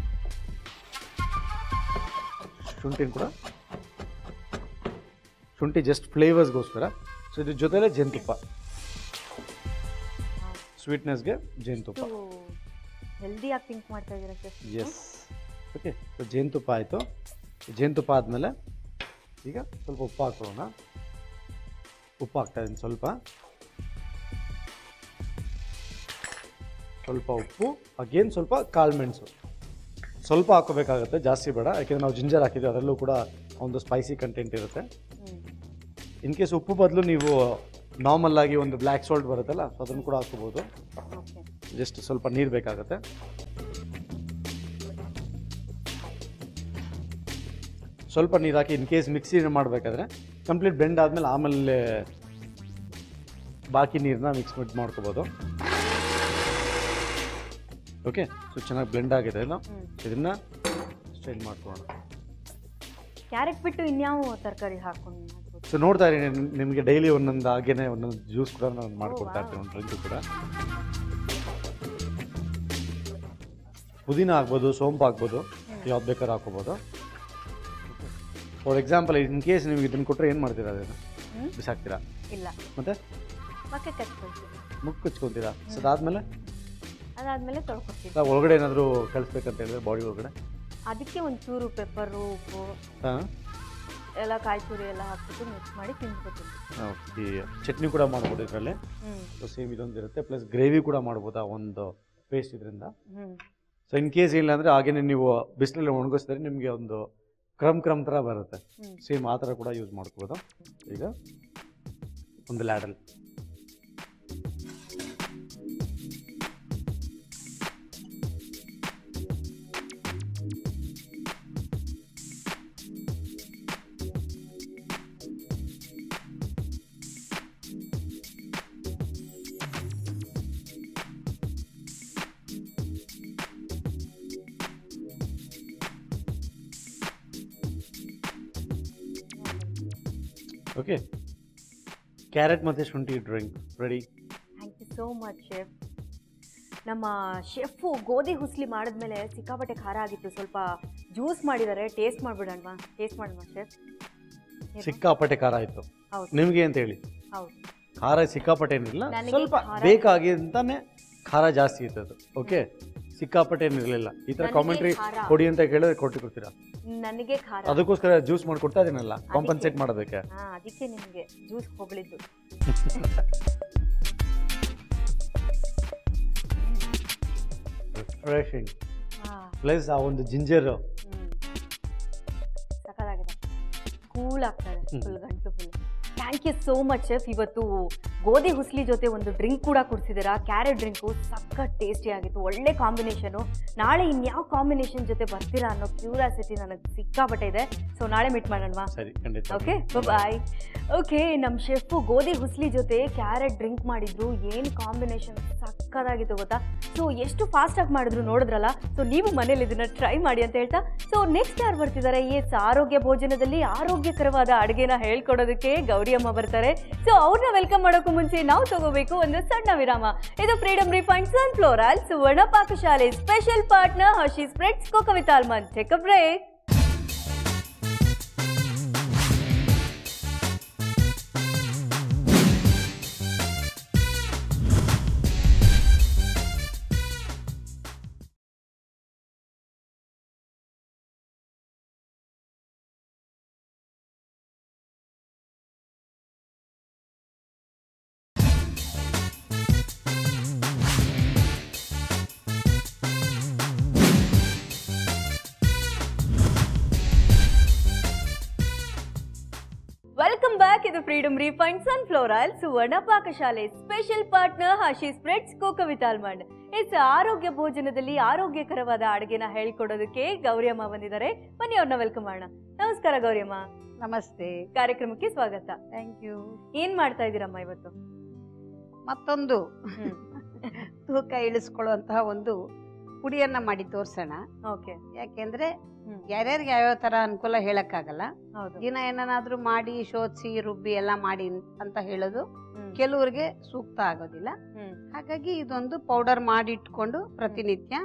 ಶುಂಠಿನ ಕೂಡ, ಶುಂಠಿ ಜಸ್ಟ್ ಫ್ಲೇವರ್ಸ್ಗೋಸ್ಕರ. ಸೊ ಇದ್ರ ಜೊತೆಲೆ ಜೇನುತುಪ್ಪ, ಸ್ವೀಟ್ನೆಸ್ಗೆ ಜೇನುತುಪ್ಪ. ಹೆಲ್ದಿಯಾಗಿ ಥಿಂಕ್ ಮಾಡ್ತಾ ಇದ್ದೀರಾ ಸರ್? ಎಸ್. ಓಕೆ, ಸೊ ಜೇನುತುಪ್ಪ ಆಯಿತು. ಜೇನುತುಪ್ಪ ಆದಮೇಲೆ ಈಗ ಸ್ವಲ್ಪ ಉಪ್ಪು ಹಾಕೊಳ್ಳೋಣ. ಉಪ್ಪು ಹಾಕ್ತಾ ಇದ್ದೀನಿ, ಸ್ವಲ್ಪ ಉಪ್ಪು, ಅಗೇನ್ ಸ್ವಲ್ಪ ಕಾಳು ಮೆಣಸು ಸ್ವಲ್ಪ ಹಾಕೋಬೇಕಾಗುತ್ತೆ, ಜಾಸ್ತಿ ಬೇಡ, ಯಾಕೆಂದರೆ ನಾವು ಜಿಂಜರ್ ಹಾಕಿದ್ವಿ, ಅದರಲ್ಲೂ ಕೂಡ ಒಂದು ಸ್ಪೈಸಿ ಕಂಟೆಂಟ್ ಇರುತ್ತೆ. ಇನ್ ಕೇಸ್ ಉಪ್ಪು ಬದಲು ನೀವು ನಾರ್ಮಲ್ ಆಗಿ ಒಂದು ಬ್ಲ್ಯಾಕ್ ಸಾಲ್ಟ್ ಬರುತ್ತಲ್ಲ, ಸೊ ಅದನ್ನು ಕೂಡ ಹಾಕೋಬೋದು. ಜಸ್ಟ್ ಸ್ವಲ್ಪ ನೀರು ಬೇಕಾಗುತ್ತೆ. ಸ್ವಲ್ಪ ನೀರು ಹಾಕಿ ಇನ್ ಕೇಸ್ ಮಿಕ್ಸಿ ಮಾಡಬೇಕಾದ್ರೆ ಕಂಪ್ಲೀಟ್ ಬ್ಲೆಂಡ್ ಆದಮೇಲೆ ಆಮೇಲೆ ಬಾಕಿ ನೀರನ್ನ ಮಿಕ್ಸ್ ಮಾಡ್ಕೋಬೋದು. ಓಕೆ, ಸೊ ಚೆನ್ನಾಗಿ ಬ್ಲೆಂಡ್ ಆಗಿದೆ ಇಲ್ಲ, ಇದನ್ನು ಸ್ಟ್ರೈನ್ ಮಾಡ್ಕೊಳ್ಳೋಣ. ಕ್ಯಾರೆಟ್ ಬಿಟ್ಟು ಇನ್ಯಾವ ತರಕಾರಿ ಹಾಕೊಂಡು ಸೊ ನೋಡ್ತಾ ಇರಿ, ನಿಮಗೆ ಡೈಲಿ ಒಂದೊಂದು ಹಾಗೇನೆ ಒಂದೊಂದು ಜ್ಯೂಸ್ ಕೂಡ ನಾನು ಮಾಡ್ಕೊಡ್ತಾ ಇರ್ತೀನಿ, ಒಂದು ಡ್ರಿಂಕ್ ಕೂಡ. ಪುದೀನ ಹಾಕ್ಬೋದು, ಸೋಂಪು ಹಾಕ್ಬೋದು, ಯಾವ್ದು ಬೇಕಾದ್ರೂ ಹಾಕೋಬೋದು. ಫಾರ್ ಎಕ್ಸಾಂಪಲ್ ಇನ್ ಕೇಸ್ ನಿಮ್ಗೆ ಇದನ್ನು ಕೊಟ್ಟರೆ ಏನು ಮಾಡ್ತೀರಾ? ಅದನ್ನು ಬಿಸಾಕ್ತೀರಾ? ಇಲ್ಲ, ಮತ್ತೆ ಮಕ್ಕೆ ಕಚ್ಕೊಳ್ತೀವಿ, ಮುಖ ಕಚ್ಕೊತೀರಾ. ಸೊ ಅದಾದ್ಮೇಲೆ ತೊಳ್ಕೊತೀವಿ. ಒಳಗಡೆ ಏನಾದರೂ ಕಳಿಸ್ಬೇಕಂತ ಹೇಳಿದ್ರೆ ಬಾಡಿ ಒಳಗಡೆ ಅದಕ್ಕೆ ಒಂಚೂರು ಪೆಪ್ಪರು, ಉಪ್ಪು ಹಾಂ ಎಲ್ಲ, ಕಾಯಿ ತುರಿ ಎಲ್ಲ ಹಾಕ್ಬಿಟ್ಟು ಮಿಕ್ಸ್ ಮಾಡಿ ತಿನ್ಕೋತೀವಿ. ಓಕೆ, ಚಟ್ನಿ ಕೂಡ ಮಾಡ್ಬೋದು ಇದರಲ್ಲಿ. ಸೊ ಸೇಮ್ ಇದೊಂದು ಇರುತ್ತೆ, ಪ್ಲಸ್ ಗ್ರೇವಿ ಕೂಡ ಮಾಡ್ಬೋದು ಆ ಒಂದು ಪೇಸ್ಟ್ ಇದರಿಂದ. ಸೊ ಇನ್ ಕೇಸ್ ಇಲ್ಲ ಅಂದರೆ ಹಾಗೇನೆ ನೀವು ಬಿಸಿಲಲ್ಲಿ ಒಣಗಿಸಿದ್ರೆ ನಿಮಗೆ ಒಂದು ಕ್ರಮ್ ಥರ ಬರುತ್ತೆ, ಸೇಮ್ ಆ ಥರ ಕೂಡ ಯೂಸ್ ಮಾಡ್ಕೋಬೋದು. ಈಗ ಒಂದು ಲ್ಯಾಡಲ್ ಓಕೆ. ಕ್ಯಾರೆಟ್ ಮತ್ತು ಶುಂಠಿ drink ready. Thank you so much chef. ನಮ್ಮ ಶೆಫು ಗೋಧಿ ಹುಸ್ಲಿ ಮಾಡಿದ್ಮೇಲೆ ಸಿಕ್ಕಾಪಟ್ಟೆ ಖಾರ ಆಗಿತ್ತು, ಸ್ವಲ್ಪ ಜ್ಯೂಸ್ ಮಾಡಿದ್ದಾರೆ, ಟೇಸ್ಟ್ ಮಾಡಿಬಿಡೋಣ. ಟೇಸ್ಟ್ ಮಾಡೋಣ ಶೆಫ್. ಸಿಕ್ಕಾಪಟ್ಟೆ ಖಾರ ಆಯಿತು ನಿಮಗೆ ಅಂತ ಹೇಳಿ? ಹೌದು, ಖಾರ ಸಿಕ್ಕಾಪಟ್ಟೆ ಏನಿಲ್ಲ, ಸ್ವಲ್ಪ ಬೇಕಾಗಿ ಅಂತಾನೆ ಖಾರ ಜಾಸ್ತಿ ಇರ್ತದೆ. ಓಕೆ, ಸಿಕ್ಕಾಪಟ್ಟೆ ಏನಿರಲಿಲ್ಲ. ಈ ಥರ ಕಾಮೆಂಟ್ರಿ ಕೊಡಿ ಅಂತ ಕೇಳಿದ್ರೆ ಕೊಡ್ತೀರಾ? ನನಗೆ ಖಾರ, ಅದಕ್ಕೋಸ್ಕರ ಜ್ಯೂಸ್ ಮಾಡಿಕೊಡ್ತಾ ಇದೀನಲ್ಲ, ಕಾಂಪನ್ಸೇಟ್ ಮಾಡೋದಕ್ಕೆ. ಅದಕ್ಕೆ ನಿಮಗೆ ಜ್ಯೂಸ್ ಹೋಗ್ಲಿದ್ದು. ರಿಫ್ರೆಶಿಂಗ್, ಪ್ಲಸ್ ಆ ಒಂದು ಜಿಂಜರ್ ಸಖತ್ತಾಗಿದೆ, ಕೂಲ್ ಆಗ್ತದೆ, ಫುಲ್ ಗಂಟು full. Thank you so much chef. ಇವತ್ತು ಗೋಧಿ ಹುಸ್ಲಿ ಜೊತೆ ಒಂದು ಡ್ರಿಂಕ್ ಕೂಡ ಕುಡಿಸಿದ್ದೀರಾ, ಕ್ಯಾರೆಟ್ ಡ್ರಿಂಕು. ಸಖತ್ ಟೇಸ್ಟಿ ಆಗಿತ್ತು, ಒಳ್ಳೆ ಕಾಂಬಿನೇಷನು. ನಾಳೆ ಇನ್ಯಾವ ಕಾಂಬಿನೇಷನ್ ಜೊತೆ ಬರ್ತೀರಾ ಅನ್ನೋ ಕ್ಯೂರಿಯಾಸಿಟಿ ನನಗೆ ಸಿಕ್ಕಾಪಟ್ಟೆ ಇದೆ. ಸೊ ನಾಳೆ ಮೀಟ್ ಮಾಡೋಣವಾ? ಸರಿ, ಖಂಡಿತ. ಓಕೆ, ಬಾಯ್. ಓಕೆ, ನಮ್ಮ ಶೆಫು ಗೋಧಿ ಹುಸ್ಲಿ ಜೊತೆ ಕ್ಯಾರೆಟ್ ಡ್ರಿಂಕ್ ಮಾಡಿದ್ರು. ಏನು ಕಾಂಬಿನೇಷನ್ ಸಖತ್ತಾಗಿತ್ತು ಗೊತ್ತಾ? ಸೊ ಎಷ್ಟು ಫಾಸ್ಟಾಗಿ ಮಾಡಿದ್ರು ನೋಡಿದ್ರಲ್ಲ. ಸೊ ನೀವು ಮನೇಲಿ ಇದನ್ನು ಟ್ರೈ ಮಾಡಿ ಅಂತ ಹೇಳ್ತಾ, ಸೊ ನೆಕ್ಸ್ಟ್ ಯಾರು ಬರ್ತಿದ್ದಾರೆ? ಆರೋಗ್ಯ ಭೋಜನದಲ್ಲಿ ಆರೋಗ್ಯಕರವಾದ ಅಡುಗೆನ ಹೇಳ್ಕೊಡೋದಕ್ಕೆ ಗೌರಿ ಅಮ್ಮ ಬರ್ತಾರೆ. ಸೊ ಅವ್ರನ್ನ ವೆಲ್ಕಮ್ ಮಾಡೋಕ್ಕೂ ಮುಂಚೆ ನಾವು ತಗೋಬೇಕು ಒಂದು ಸಣ್ಣ ವಿರಾಮ. ಇದು Freedom refined sunflower oil Suvarna Pakashale special partner Hershey spreads cocoa with almond. Take a break. Welcome back. ಇದು Freedom refined sunflower oil Suvarna Pakashale special partner Hershey spreads cocoa with almond. ಆರೋಗ್ಯ ಭೋಜನದಲ್ಲಿ ಆರೋಗ್ಯಕರವಾದ ಅಡುಗೆನ ಹೇಳ್ಕೊಡೋದಕ್ಕೆ ಗೌರಿ ಅಮ್ಮ ಬಂದಿದ್ದಾರೆ. ಬನ್ನಿ ಅವ್ರನ್ನ ವೆಲ್ಕಮ್ ಮಾಡೋಣ. ನಮಸ್ಕಾರ ಗೌರಿ ಅಮ್ಮ. ನಮಸ್ತೆ, ಕಾರ್ಯಕ್ರಮಕ್ಕೆ ಸ್ವಾಗತ. Thank you. ಏನ್ ಮಾಡ್ತಾ ಇದ್ದೀರಮ್ಮ ಇವತ್ತು? ಮತ್ತೊಂದು ತೂಕ ಇಳಿಸ್ಕೊಳ್ಳುವಂತಹ ಒಂದು ಪುಡಿಯನ್ನ ಮಾಡಿ ತೋರ್ಸೋಣ. ಓಕೆ, ಯಾಕೆಂದ್ರೆ ಯಾರ್ಯಾರಿಗೆ ಯಾವ್ಯಾವ ತರ ಅನುಕೂಲ ಹೇಳಕ್ಕಾಗಲ್ಲ. ಹೌದು. ದಿನ ಏನಾದ್ರೂ ಮಾಡಿ ಶೋಧಿಸಿ ರುಬ್ಬಿ ಎಲ್ಲ ಮಾಡಿ ಅಂತ ಹೇಳೋದು ಕೆಲವರಿಗೆ ಸೂಕ್ತ ಆಗೋದಿಲ್ಲ. ಹಾಗಾಗಿ ಇದೊಂದು ಪೌಡರ್ ಮಾಡಿ ಇಟ್ಕೊಂಡು ಪ್ರತಿನಿತ್ಯ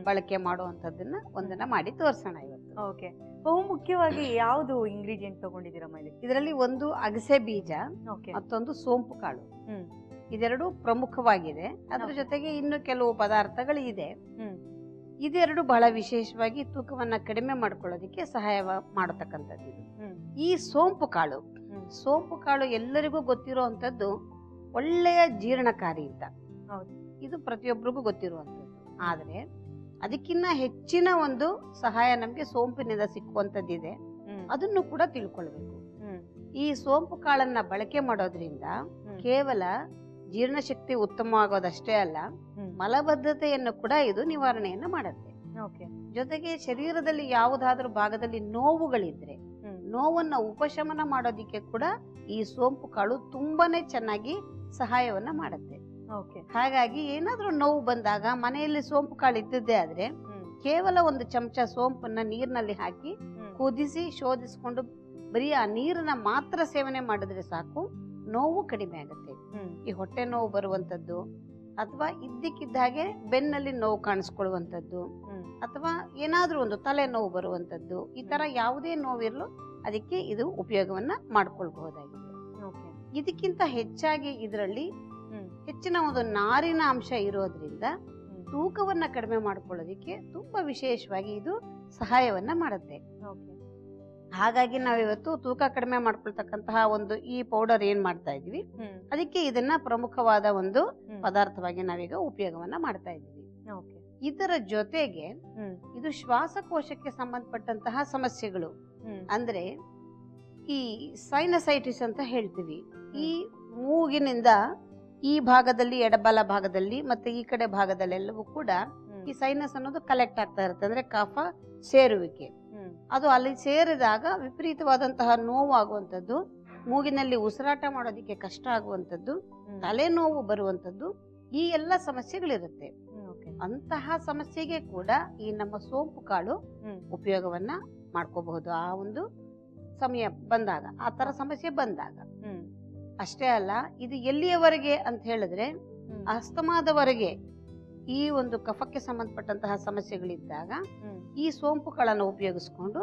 ಬಳಕೆ ಮಾಡುವಂತದ್ದನ್ನ ಒಂದನ್ನ ಮಾಡಿ ತೋರ್ಸೋಣ ಇವತ್ತು. ಓಕೆ, ಬಹು ಮುಖ್ಯವಾಗಿ ಯಾವ್ದು ಇಂಗ್ರೀಡಿಯೆಂಟ್ ತಗೊಂಡಿದ್ದೀರಮ್ಮ ಇದರಲ್ಲಿ ಒಂದು ಅಗಸೆ ಬೀಜ, ಮತ್ತೊಂದು ಸೋಂಪು ಕಾಳು, ಇದೆರಡು ಪ್ರಮುಖವಾಗಿದೆ. ಅದ್ರ ಜೊತೆಗೆ ಇನ್ನು ಕೆಲವು ಪದಾರ್ಥಗಳು ಇದೆ. ಇದೆರಡು ಬಹಳ ವಿಶೇಷವಾಗಿ ತೂಕವನ್ನ ಕಡಿಮೆ ಮಾಡ್ಕೊಳ್ಳೋದಕ್ಕೆ ಸಹಾಯ ಮಾಡತಕ್ಕಂಥದ್ದು ಇದು. ಈ ಸೋಂಪು ಕಾಳು ಎಲ್ಲರಿಗೂ ಗೊತ್ತಿರುವಂತದ್ದು ಒಳ್ಳೆಯ ಜೀರ್ಣಕಾರಿ ಅಂತ. ಇದು ಪ್ರತಿಯೊಬ್ಬರಿಗೂ ಗೊತ್ತಿರುವಂತದ್ದು. ಆದ್ರೆ ಅದಕ್ಕಿಂತ ಹೆಚ್ಚಿನ ಒಂದು ಸಹಾಯ ನಮ್ಗೆ ಸೋಂಪಿನಿಂದ ಸಿಕ್ಕುವಂತದ್ದಿದೆ. ಅದನ್ನು ಕೂಡ ತಿಳ್ಕೊಳ್ಬೇಕು. ಈ ಸೋಂಪು ಕಾಳನ್ನ ಬಳಕೆ ಮಾಡೋದ್ರಿಂದ ಕೇವಲ ಜೀರ್ಣಶಕ್ತಿ ಉತ್ತಮವಾಗೋದಷ್ಟೇ ಅಲ್ಲ, ಮಲಬದ್ಧತೆಯನ್ನು ಕೂಡ ಇದು ನಿವಾರಣೆಯನ್ನ ಮಾಡುತ್ತೆ. ಜೊತೆಗೆ ಶರೀರದಲ್ಲಿ ಯಾವುದಾದ್ರೂ ಭಾಗದಲ್ಲಿ ನೋವುಗಳಿದ್ರೆ ನೋವನ್ನ ಉಪಶಮನ ಮಾಡೋದಿಕ್ಕೆ ಕೂಡ ಈ ಸೋಂಪು ಕಾಳು ತುಂಬಾನೇ ಚೆನ್ನಾಗಿ ಸಹಾಯವನ್ನ ಮಾಡುತ್ತೆ. ಹಾಗಾಗಿ ಏನಾದ್ರೂ ನೋವು ಬಂದಾಗ ಮನೆಯಲ್ಲಿ ಸೋಂಪು ಕಾಳು ಇದ್ದದ್ದೇ ಆದ್ರೆ ಕೇವಲ ಒಂದು ಚಮಚ ಸೋಂಪನ್ನ ನೀರಿನಲ್ಲಿ ಹಾಕಿ ಕುದಿಸಿ ಶೋಧಿಸಿಕೊಂಡು ಬರೀ ಆ ನೀರನ್ನ ಮಾತ್ರ ಸೇವನೆ ಮಾಡಿದ್ರೆ ಸಾಕು, ನೋವು ಕಡಿಮೆ ಆಗುತ್ತೆ. ಈ ಹೊಟ್ಟೆ ನೋವು ಬರುವಂತದ್ದು ಅಥವಾ ಇದ್ದಕ್ಕಿದ್ದ ಹಾಗೆ ಬೆನ್ನಲ್ಲಿ ನೋವು ಕಾಣಿಸ್ಕೊಳ್ಳುವಂತದ್ದು ಅಥವಾ ಏನಾದ್ರೂ ಒಂದು ತಲೆ ನೋವು ಬರುವಂತದ್ದು, ಈ ತರ ಯಾವುದೇ ನೋವಿರಲು ಅದಕ್ಕೆ ಇದು ಉಪಯೋಗವನ್ನ ಮಾಡ್ಕೊಳ್ಬಹುದಾಗಿದೆ. ಇದಕ್ಕಿಂತ ಹೆಚ್ಚಾಗಿ ಇದರಲ್ಲಿ ಹೆಚ್ಚಿನ ಒಂದು ನಾರಿನ ಅಂಶ ಇರೋದ್ರಿಂದ ತೂಕವನ್ನ ಕಡಿಮೆ ಮಾಡ್ಕೊಳ್ಳೋದಿಕ್ಕೆ ತುಂಬಾ ವಿಶೇಷವಾಗಿ ಇದು ಸಹಾಯವನ್ನ ಮಾಡುತ್ತೆ. ಹಾಗಾಗಿ ನಾವಿವತ್ತು ತೂಕ ಕಡಿಮೆ ಮಾಡ್ಕೊಳ್ತಕ್ಕಂತಹ ಒಂದು ಈ ಪೌಡರ್ ಏನ್ ಮಾಡ್ತಾ ಇದೀವಿ, ಅದಕ್ಕೆ ಇದನ್ನ ಪ್ರಮುಖವಾದ ಒಂದು ಪದಾರ್ಥವಾಗಿ ನಾವೀಗ ಉಪಯೋಗವನ್ನ ಮಾಡ್ತಾ ಇದೀವಿ. ಇದರ ಜೊತೆಗೆ ಇದು ಶ್ವಾಸಕೋಶಕ್ಕೆ ಸಂಬಂಧಪಟ್ಟಂತಹ ಸಮಸ್ಯೆಗಳು, ಅಂದ್ರೆ ಈ ಸೈನಸೈಟಿಸ್ ಅಂತ ಹೇಳ್ತೀವಿ. ಈ ಮೂಗಿನಿಂದ ಈ ಭಾಗದಲ್ಲಿ, ಎಡಬಲ ಭಾಗದಲ್ಲಿ ಮತ್ತೆ ಈ ಕಡೆ ಭಾಗದಲ್ಲೆಲ್ಲವೂ ಕೂಡ ಈ ಸೈನಸ್ ಅನ್ನೋದು ಕಲೆಕ್ಟ್ ಆಗ್ತಾ ಇರುತ್ತೆ. ಅಂದ್ರೆ ಕಫ ಸೇರುವಿಕೆ, ಅದು ಅಲ್ಲಿ ಸೇರಿದಾಗ ವಿಪರೀತವಾದಂತಹ ನೋವು ಆಗುವಂಥದ್ದು, ಮೂಗಿನಲ್ಲಿ ಉಸಿರಾಟ ಮಾಡೋದಿಕ್ಕೆ ಕಷ್ಟ ಆಗುವಂಥದ್ದು, ತಲೆನೋವು ಬರುವಂಥದ್ದು, ಈ ಎಲ್ಲ ಸಮಸ್ಯೆಗಳಿರುತ್ತೆ. ಅಂತಹ ಸಮಸ್ಯೆಗೆ ಕೂಡ ಈ ನಮ್ಮ ಸೋಂಪು ಕಾಳು ಉಪಯೋಗವನ್ನ ಮಾಡ್ಕೋಬಹುದು ಆ ಒಂದು ಸಮಯ ಬಂದಾಗ, ಆ ತರ ಸಮಸ್ಯೆ ಬಂದಾಗ. ಅಷ್ಟೇ ಅಲ್ಲ, ಇದು ಎಲ್ಲಿಯವರೆಗೆ ಅಂತ ಹೇಳಿದ್ರೆ ಅಸ್ತಮಾದವರೆಗೆ ಈ ಒಂದು ಕಫಕ್ಕೆ ಸಂಬಂಧಪಟ್ಟಂತಹ ಸಮಸ್ಯೆಗಳಿದ್ದಾಗ ಈ ಸೋಂಪು ಕಾಳನ್ನು ಉಪಯೋಗಿಸ್ಕೊಂಡು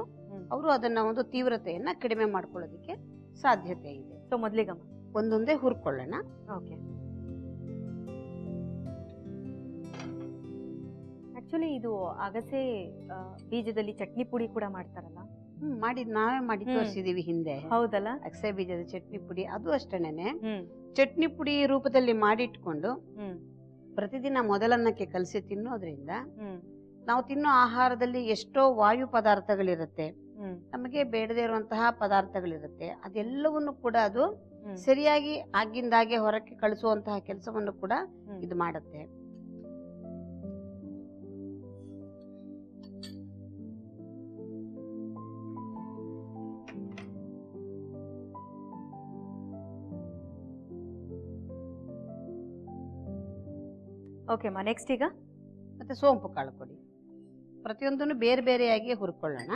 ಅವರು ಅದನ್ನ ಒಂದು ತೀವ್ರತೆಯನ್ನ ಕಡಿಮೆ ಮಾಡ್ಕೊಳ್ಳೋದಿಕ್ಕೆ ಸಾಧ್ಯತೆ ಇದೆ. ಸೊ ಮೊದಲಿಗೆ ಒಂದೊಂದೇ ಹುರ್ಕೊಳ್ಳೋಣ. ಆಕ್ಚುಲಿ ಇದು ಅಗಸೆ ಬೀಜದಲ್ಲಿ ಚಟ್ನಿ ಪುಡಿ ಕೂಡ ಮಾಡ್ತಾರಲ್ಲ? ನಾವೇ ಮಾಡಿ ತೋರಿಸಿದೀವಿ ಹಿಂದೆ. ಹೌದಲ್ಲ? ಅಗಸೆ ಬೀಜದ ಚಟ್ನಿ ಪುಡಿ, ಅದು ಅಷ್ಟೇನೆ ಚಟ್ನಿ ಪುಡಿ ರೂಪದಲ್ಲಿ ಮಾಡಿಟ್ಕೊಂಡು ಪ್ರತಿದಿನ ಮೊದಲನ್ನಕ್ಕೆ ಕಲಸಿ ತಿನ್ನೋದ್ರಿಂದ ನಾವು ತಿನ್ನೋ ಆಹಾರದಲ್ಲಿ ಎಷ್ಟೋ ವಾಯು ಪದಾರ್ಥಗಳಿರುತ್ತೆ, ನಮಗೆ ಬೇಡದೇ ಇರುವಂತಹ ಪದಾರ್ಥಗಳಿರುತ್ತೆ. ಅದೆಲ್ಲವನ್ನು ಕೂಡ ಅದು ಸರಿಯಾಗಿ ಆಗಿಂದಾಗೆ ಹೊರಕ್ಕೆ ಕಳಿಸುವಂತಹ ಕೆಲಸವನ್ನು ಕೂಡ ಇದು ಮಾಡುತ್ತೆ. ಓಕೆ ಮಾ, ನೆಕ್ಸ್ಟ್ ಈಗ ಮತ್ತೆ ಸೋಂಪು ಕಾಳು ಕೊಡಿ. ಪ್ರತಿಯೊಂದನ್ನು ಬೇರೆ ಬೇರೆಯಾಗಿ ಹುರ್ಕೊಳ್ಳೋಣ.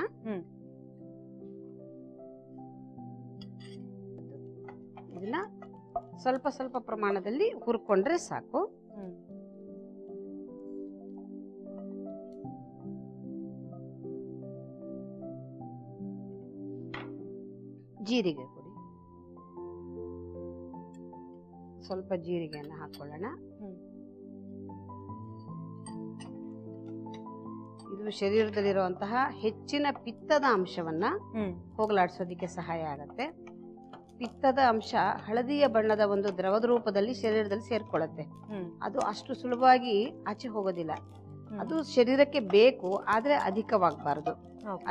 ಇದನ್ನ ಸ್ವಲ್ಪ ಸ್ವಲ್ಪ ಪ್ರಮಾಣದಲ್ಲಿ ಹುರ್ಕೊಂಡ್ರೆ ಸಾಕು. ಜೀರಿಗೆ ಕೊಡಿ, ಸ್ವಲ್ಪ ಜೀರಿಗೆಯನ್ನು ಹಾಕೊಳ್ಳೋಣ. ಇದು ಶರೀರದಲ್ಲಿರುವಂತಹ ಹೆಚ್ಚಿನ ಪಿತ್ತದ ಅಂಶವನ್ನ ಹೋಗಲಾಡಿಸೋದಿಕ್ಕೆ ಸಹಾಯ ಆಗತ್ತೆ. ಪಿತ್ತದ ಅಂಶ ಹಳದಿಯ ಬಣ್ಣದ ಒಂದು ದ್ರವದ ರೂಪದಲ್ಲಿ ಶರೀರದಲ್ಲಿ ಸೇರ್ಕೊಳ್ಳುತ್ತೆ. ಅದು ಅಷ್ಟು ಸುಲಭವಾಗಿ ಆಚೆ ಹೋಗೋದಿಲ್ಲ. ಅದು ಶರೀರಕ್ಕೆ ಬೇಕು, ಆದ್ರೆ ಅಧಿಕವಾಗಬಾರದು.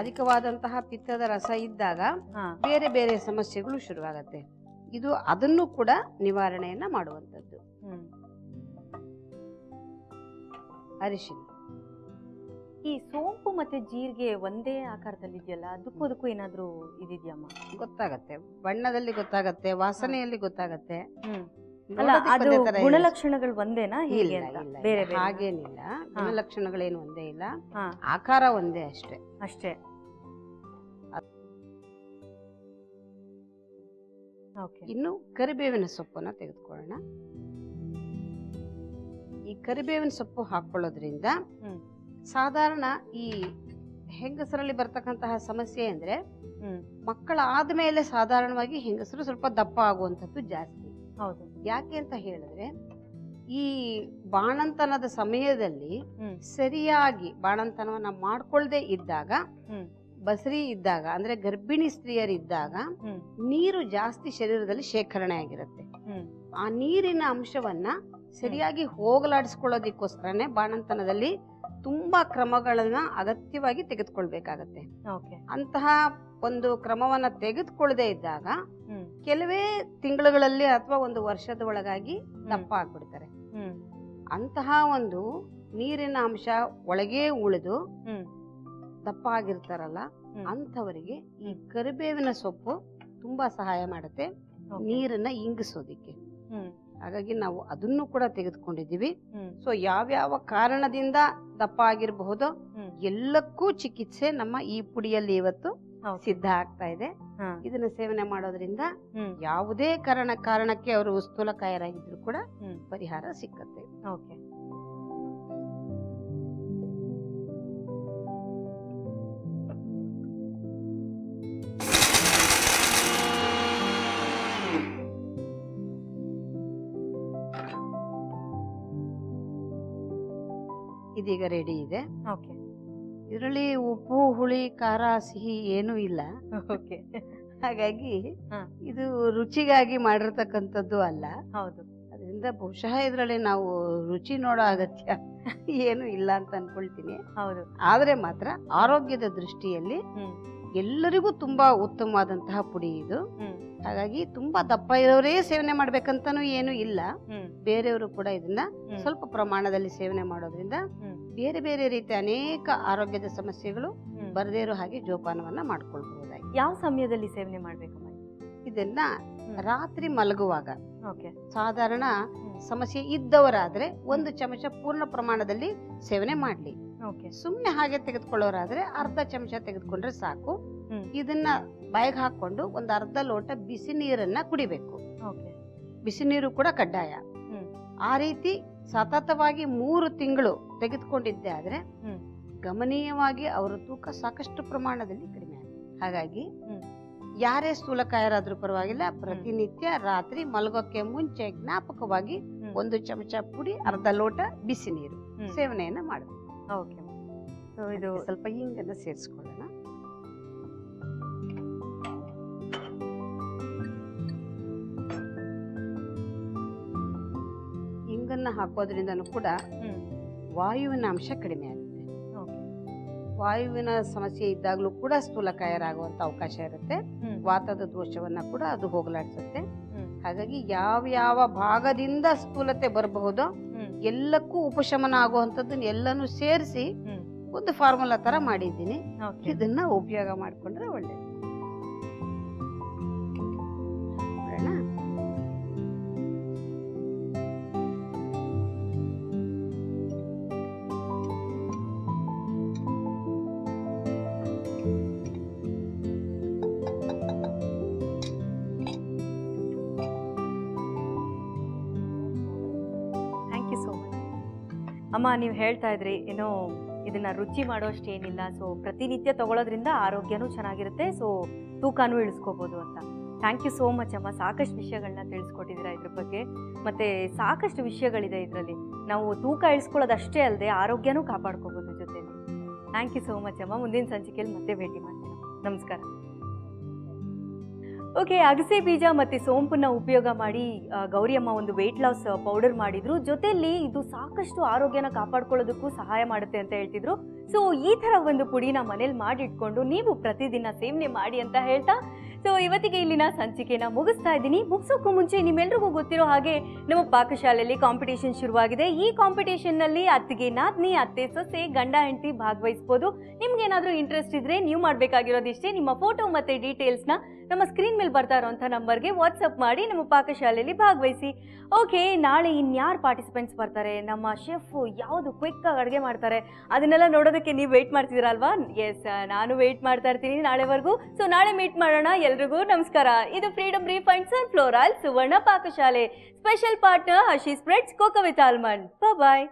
ಅಧಿಕವಾದಂತಹ ಪಿತ್ತದ ರಸ ಇದ್ದಾಗ ಬೇರೆ ಬೇರೆ ಸಮಸ್ಯೆಗಳು ಶುರುವಾಗತ್ತೆ. ಇದು ಅದನ್ನು ಕೂಡ ನಿವಾರಣೆಯನ್ನ ಮಾಡುವಂಥದ್ದು. ಅರಿಶಿನ. ಈ ಸೋಂಪು ಮತ್ತೆ ಜೀರಿಗೆ ಒಂದೇ ಆಕಾರದಲ್ಲಿ ಇದೆಯಲ್ಲ, ಅದಕ್ಕೂ ಏನಾದ್ರೂ ಇದಿದೆಯಮ್ಮ? ಗೊತ್ತಾಗತ್ತೆ, ಬಣ್ಣದಲ್ಲಿ ಗೊತ್ತಾಗತ್ತೆ, ವಾಸನೆಯಲ್ಲಿ ಗೊತ್ತಾಗತ್ತೆ. ಅಲ್ಲ, ಅದು ಗುಣಲಕ್ಷಣಗಳು ಒಂದೇನಾ? ಬೇರೆ ಹಾಗೇನಿಲ್ಲ, ಗುಣಲಕ್ಷಣಗಳೇನು ಒಂದೇ ಇಲ್ಲ, ಆಕಾರ ಒಂದೇ ಅಷ್ಟೇ. ಅಷ್ಟೇ. ಇನ್ನು ಕರಿಬೇವಿನ ಸೊಪ್ಪನ್ನ ತೆಗೆದುಕೊಳ್ಳೋಣ. ಈ ಕರಿಬೇವಿನ ಸೊಪ್ಪು ಹಾಕೊಳ್ಳೋದ್ರಿಂದ ಸಾಧಾರಣ ಈ ಹೆಂಗಸರಲ್ಲಿ ಬರ್ತಕ್ಕಂತಹ ಸಮಸ್ಯೆ ಅಂದ್ರೆ ಮಕ್ಕಳ ಆದ್ಮೇಲೆ ಸಾಧಾರಣವಾಗಿ ಹೆಂಗಸರು ಸ್ವಲ್ಪ ದಪ್ಪ ಆಗುವಂಥದ್ದು ಜಾಸ್ತಿ. ಹೌದು. ಯಾಕೆ ಅಂತ ಹೇಳಿದ್ರೆ ಈ ಬಾಣಂತನದ ಸಮಯದಲ್ಲಿ ಸರಿಯಾಗಿ ಬಾಣಂತನವನ್ನ ಮಾಡ್ಕೊಳ್ದೆ ಇದ್ದಾಗ, ಬಸರಿ ಇದ್ದಾಗ ಅಂದ್ರೆ ಗರ್ಭಿಣಿ ಸ್ತ್ರೀಯರಿದ್ದಾಗ ನೀರು ಜಾಸ್ತಿ ಶರೀರದಲ್ಲಿ ಶೇಖರಣೆ ಆಗಿರುತ್ತೆ. ಆ ನೀರಿನ ಅಂಶವನ್ನ ಸರಿಯಾಗಿ ಹೋಗಲಾಡಿಸ್ಕೊಳ್ಳೋದಿಕ್ಕೋಸ್ಕರನೇ ಬಾಣಂತನದಲ್ಲಿ ತುಂಬಾ ಕ್ರಮಗಳನ್ನ ಅಗತ್ಯವಾಗಿ ತೆಗೆದುಕೊಳ್ಬೇಕಾಗತ್ತೆ. ಅಂತಹ ಒಂದು ಕ್ರಮವನ್ನ ತೆಗೆದುಕೊಳ್ಳದೆ ಇದ್ದಾಗ ಕೆಲವೇ ತಿಂಗಳುಗಳಲ್ಲಿ ಅಥವಾ ಒಂದು ವರ್ಷದ ಒಳಗಾಗಿ ದಪ್ಪ ಆಗ್ಬಿಡ್ತಾರೆ. ಅಂತಹ ಒಂದು ನೀರಿನ ಅಂಶ ಒಳಗೆ ಉಳಿದು ದಪ್ಪ ಆಗಿರ್ತಾರಲ್ಲ ಅಂಥವರಿಗೆ ಈ ಕರಿಬೇವಿನ ಸೊಪ್ಪು ತುಂಬಾ ಸಹಾಯ ಮಾಡುತ್ತೆ ನೀರನ್ನ ಇಂಗಿಸೋದಿಕ್ಕೆ. ಹಾಗಾಗಿ ನಾವು ಅದನ್ನು ಕೂಡ ತೆಗೆದುಕೊಂಡಿದ್ದೀವಿ. ಸೊ ಯಾವ್ಯಾವ ಕಾರಣದಿಂದ ದಪ್ಪ ಆಗಿರಬಹುದು ಎಲ್ಲಕ್ಕೂ ಚಿಕಿತ್ಸೆ ನಮ್ಮ ಈ ಪುಡಿಯಲ್ಲಿ ಇವತ್ತು ಸಿದ್ಧ ಆಗ್ತಾ ಇದೆ. ಇದನ್ನ ಸೇವನೆ ಮಾಡೋದ್ರಿಂದ ಯಾವುದೇ ಕಾರಣಕ್ಕೆ ಅವರು ಸ್ಥೂಲಕಾಯರಾಗಿದ್ರು ಕೂಡ ಪರಿಹಾರ ಸಿಕ್ಕತ್ತೆ. ಇದೀಗ ರೆಡಿ ಇದೆ. ಇದರಲ್ಲಿ ಉಪ್ಪು, ಹುಳಿ, ಖಾರ, ಸಿಹಿ ಏನೂ ಇಲ್ಲ. ಹಾಗಾಗಿ ಇದು ರುಚಿಗಾಗಿ ಮಾಡಿರ್ತಕ್ಕಂಥದ್ದು ಅಲ್ಲ. ಅದರಿಂದ ಬಹುಶಃ ಇದರಲ್ಲಿ ನಾವು ರುಚಿ ನೋಡೋ ಅಗತ್ಯ ಏನು ಇಲ್ಲ ಅಂತ ಅನ್ಕೊಳ್ತೀನಿ. ಆದ್ರೆ ಮಾತ್ರ ಆರೋಗ್ಯದ ದೃಷ್ಟಿಯಲ್ಲಿ ಎಲ್ಲರಿಗೂ ತುಂಬಾ ಉತ್ತಮವಾದಂತಹ ಪುಡಿ ಇದು. ಹಾಗಾಗಿ ತುಂಬಾ ದಪ್ಪ ಇರೋರೇ ಸೇವನೆ ಮಾಡ್ಬೇಕಂತಾನು ಏನು ಇಲ್ಲ. ಬೇರೆಯವರು ಕೂಡ ಇದನ್ನ ಸ್ವಲ್ಪ ಪ್ರಮಾಣದಲ್ಲಿ ಸೇವನೆ ಮಾಡೋದ್ರಿಂದ ಬೇರೆ ಬೇರೆ ರೀತಿಯ ಅನೇಕ ಆರೋಗ್ಯದ ಸಮಸ್ಯೆಗಳು ಬರದೇ ಇರೋ ಹಾಗೆ ಜೋಪಾನವನ್ನ ಮಾಡ್ಕೊಳ್ಬಹುದಾಗಿ. ಯಾವ ಸಮಯದಲ್ಲಿ ಸೇವನೆ ಮಾಡ್ಬೇಕಮ್ಮ ಇದನ್ನ? ರಾತ್ರಿ ಮಲಗುವಾಗ. ಸಾಧಾರಣ ಸಮಸ್ಯೆ ಇದ್ದವರಾದ್ರೆ 1 ಚಮಚ ಪೂರ್ಣ ಪ್ರಮಾಣದಲ್ಲಿ ಸೇವನೆ ಮಾಡ್ಲಿ. ಸುಮ್ನೆ ಹಾಗೆ ತೆಗೆದುಕೊಳ್ಳೋರಾದ್ರೆ ಅರ್ಧ ಚಮಚ ತೆಗೆದುಕೊಂಡ್ರೆ ಸಾಕು. ಇದನ್ನ ಬಾಯಿಗೆ ಹಾಕೊಂಡು ಒಂದು ಅರ್ಧ ಲೋಟ ಬಿಸಿ ನೀರನ್ನ ಕುಡಿಬೇಕು. ಬಿಸಿ ನೀರು ಕೂಡ ಕಡ್ಡಾಯ. ಆ ರೀತಿ ಸತತವಾಗಿ 3 ತಿಂಗಳು ತೆಗೆದುಕೊಂಡಿದ್ದೆ ಆದ್ರೆ ಗಮನೀಯವಾಗಿ ಅವರ ತೂಕ ಸಾಕಷ್ಟು ಪ್ರಮಾಣದಲ್ಲಿ ಕಡಿಮೆ ಆಗುತ್ತೆ. ಹಾಗಾಗಿ ಯಾರೇ ಸ್ಥೂಲಕಾಯರಾದ್ರೂ ಪರವಾಗಿಲ್ಲ, ಪ್ರತಿನಿತ್ಯ ರಾತ್ರಿ ಮಲಗೋಕೆ ಮುಂಚೆ ಜ್ಞಾಪಕವಾಗಿ 1 ಚಮಚ ಪುಡಿ, ಅರ್ಧ ಲೋಟ ಬಿಸಿ ನೀರು ಸೇವನೆಯನ್ನ ಮಾಡಬೇಕು. ಇದು ಸ್ವಲ್ಪ ಹಿಂಗನ್ನ ಸೇರಿಸ್ಕೊಳ್ಳೋಣ. ಹಿಂಗನ್ನ ಹಾಕೋದ್ರಿಂದನೂ ಕೂಡ ವಾಯುವಿನ ಅಂಶ ಕಡಿಮೆ ಆಗುತ್ತೆ. ವಾಯುವಿನ ಸಮಸ್ಯೆ ಇದ್ದಾಗಲೂ ಕೂಡ ಸ್ಥೂಲಕಾಯರಾಗುವಂತ ಅವಕಾಶ ಇರುತ್ತೆ. ವಾತದ ದೋಷವನ್ನ ಕೂಡ ಅದು ಹೋಗಲಾಡಿಸುತ್ತೆ. ಹಾಗಾಗಿ ಯಾವ ಭಾಗದಿಂದ ಸ್ಥೂಲತೆ ಬರಬಹುದೋ ಎಲ್ಲಕ್ಕೂ ಉಪಶಮನ ಆಗುವಂತದ್ದನ್ನ ಎಲ್ಲಾನು ಸೇರಿಸಿ ಒಂದು ಫಾರ್ಮುಲಾ ತರ ಮಾಡಿದ್ದೀನಿ. ಇದನ್ನ ಉಪಯೋಗ ಮಾಡ್ಕೊಂಡ್ರೆ ಒಳ್ಳೇದು. ಅಮ್ಮ, ನೀವು ಹೇಳ್ತಾ ಇದ್ರಿ ಏನೋ ಇದನ್ನ ರುಚಿ ಮಾಡೋಷ್ಟು ಏನಿಲ್ಲ, ಸೊ ಪ್ರತಿನಿತ್ಯ ತಗೊಳ್ಳೋದ್ರಿಂದ ಆರೋಗ್ಯನೂ ಚೆನ್ನಾಗಿರುತ್ತೆ, ಸೊ ತೂಕನೂ ಇಳಿಸ್ಕೋಬೋದು ಅಂತ. ಥ್ಯಾಂಕ್ ಯು ಸೋ ಮಚ್ ಅಮ್ಮ. ಸಾಕಷ್ಟು ವಿಷಯಗಳನ್ನ ತಿಳಿಸ್ಕೊಟ್ಟಿದ್ದೀರಾ ಇದ್ರ ಬಗ್ಗೆ. ಮತ್ತು ಸಾಕಷ್ಟು ವಿಷಯಗಳಿದೆ ಇದರಲ್ಲಿ. ನಾವು ತೂಕ ಇಳಿಸ್ಕೊಳ್ಳೋದಷ್ಟೇ ಅಲ್ಲದೆ ಆರೋಗ್ಯನೂ ಕಾಪಾಡ್ಕೋಬೋದು ಜೊತೆಲಿ. ಥ್ಯಾಂಕ್ ಯು ಸೋ ಮಚ್ ಅಮ್ಮ. ಮುಂದಿನ ಸಂಚಿಕೆಯಲ್ಲಿ ಮತ್ತೆ ಭೇಟಿ ಮಾಡ್ತೀನಿ. ನಮಸ್ಕಾರ. ಓಕೆ, ಅಗಸೆ ಬೀಜ ಮತ್ತು ಸೋಂಪನ್ನ ಉಪಯೋಗ ಮಾಡಿ ಗೌರಿಯಮ್ಮ ಒಂದು ವೆಯ್ಟ್ ಲಾಸ್ ಪೌಡರ್ ಮಾಡಿದ್ರು. ಜೊತೆಯಲ್ಲಿ ಇದು ಸಾಕಷ್ಟು ಆರೋಗ್ಯನ ಕಾಪಾಡ್ಕೊಳ್ಳೋದಕ್ಕೂ ಸಹಾಯ ಮಾಡುತ್ತೆ ಅಂತ ಹೇಳ್ತಿದ್ರು. ಸೊ ಈ ಥರ ಒಂದು ಪುಡಿನ ಮನೇಲಿ ಮಾಡಿಟ್ಕೊಂಡು ನೀವು ಪ್ರತಿದಿನ ಸೇವನೆ ಮಾಡಿ ಅಂತ ಹೇಳ್ತಾ, ಸೊ ಇವತ್ತಿಗೆ ಇಲ್ಲಿನ ಸಂಚಿಕೆನ ಮುಗಿಸ್ತಾ ಇದ್ದೀನಿ. ಮುಗಿಸೋಕ್ಕೂ ಮುಂಚೆ ನಿಮ್ಮೆಲ್ರಿಗೂ ಗೊತ್ತಿರೋ ಹಾಗೆ ನಮ್ಮ ಪಾಕಶಾಲೆಯಲ್ಲಿ ಕಾಂಪಿಟೇಷನ್ ಶುರುವಾಗಿದೆ. ಈ ಕಾಂಪಿಟೇಷನ್ನಲ್ಲಿ ಅತ್ತಿಗೆ ನಾದ್ನಿ, ಅತ್ತೆ ಸೊಸೆ, ಗಂಡ ಹೆಂಡತಿ ಭಾಗವಹಿಸ್ಬೋದು. ನಿಮ್ಗೇನಾದರೂ ಇಂಟ್ರೆಸ್ಟ್ ಇದ್ರೆ ನೀವು ಮಾಡಬೇಕಾಗಿರೋದಿಷ್ಟೇ, ನಿಮ್ಮ ಫೋಟೋ ಮತ್ತು ಡೀಟೇಲ್ಸ್ನ ನಮ್ಮ ಸ್ಕ್ರೀನ್ ಮೇಲೆ ಬರ್ತಾ ಇರೋಂಥ ನಂಬರ್ಗೆ ವಾಟ್ಸಪ್ ಮಾಡಿ ನಮ್ಮ ಪಾಕಶಾಲೆಯಲ್ಲಿ ಭಾಗವಹಿಸಿ. ಓಕೆ, ನಾಳೆ ಇನ್ಯಾರು ಪಾರ್ಟಿಸಿಪೆಂಟ್ಸ್ ಬರ್ತಾರೆ, ನಮ್ಮ ಶೆಫ್ ಯಾವುದು ಕ್ವಿಕ್ಕಾಗಿ ಅಡುಗೆ ಮಾಡ್ತಾರೆ, ಅದನ್ನೆಲ್ಲ ನೋಡೋದಕ್ಕೆ ನೀವು ವೆಯ್ಟ್ ಮಾಡ್ತಿದ್ದೀರಲ್ವಾ? ಎಸ್, ನಾನು ವೆಯ್ಟ್ ಮಾಡ್ತಾ ಇರ್ತೀನಿ ನಾಳೆವರೆಗೂ. ಸೊ ನಾಳೆ ಮೀಟ್ ಮಾಡೋಣ. ಎಲ್ರಿಗೂ ನಮಸ್ಕಾರ. ಇದು Freedom refined sunflower oil Suvarna Pakashale. Special partner Hershey spreads cocoa with almond. Bye.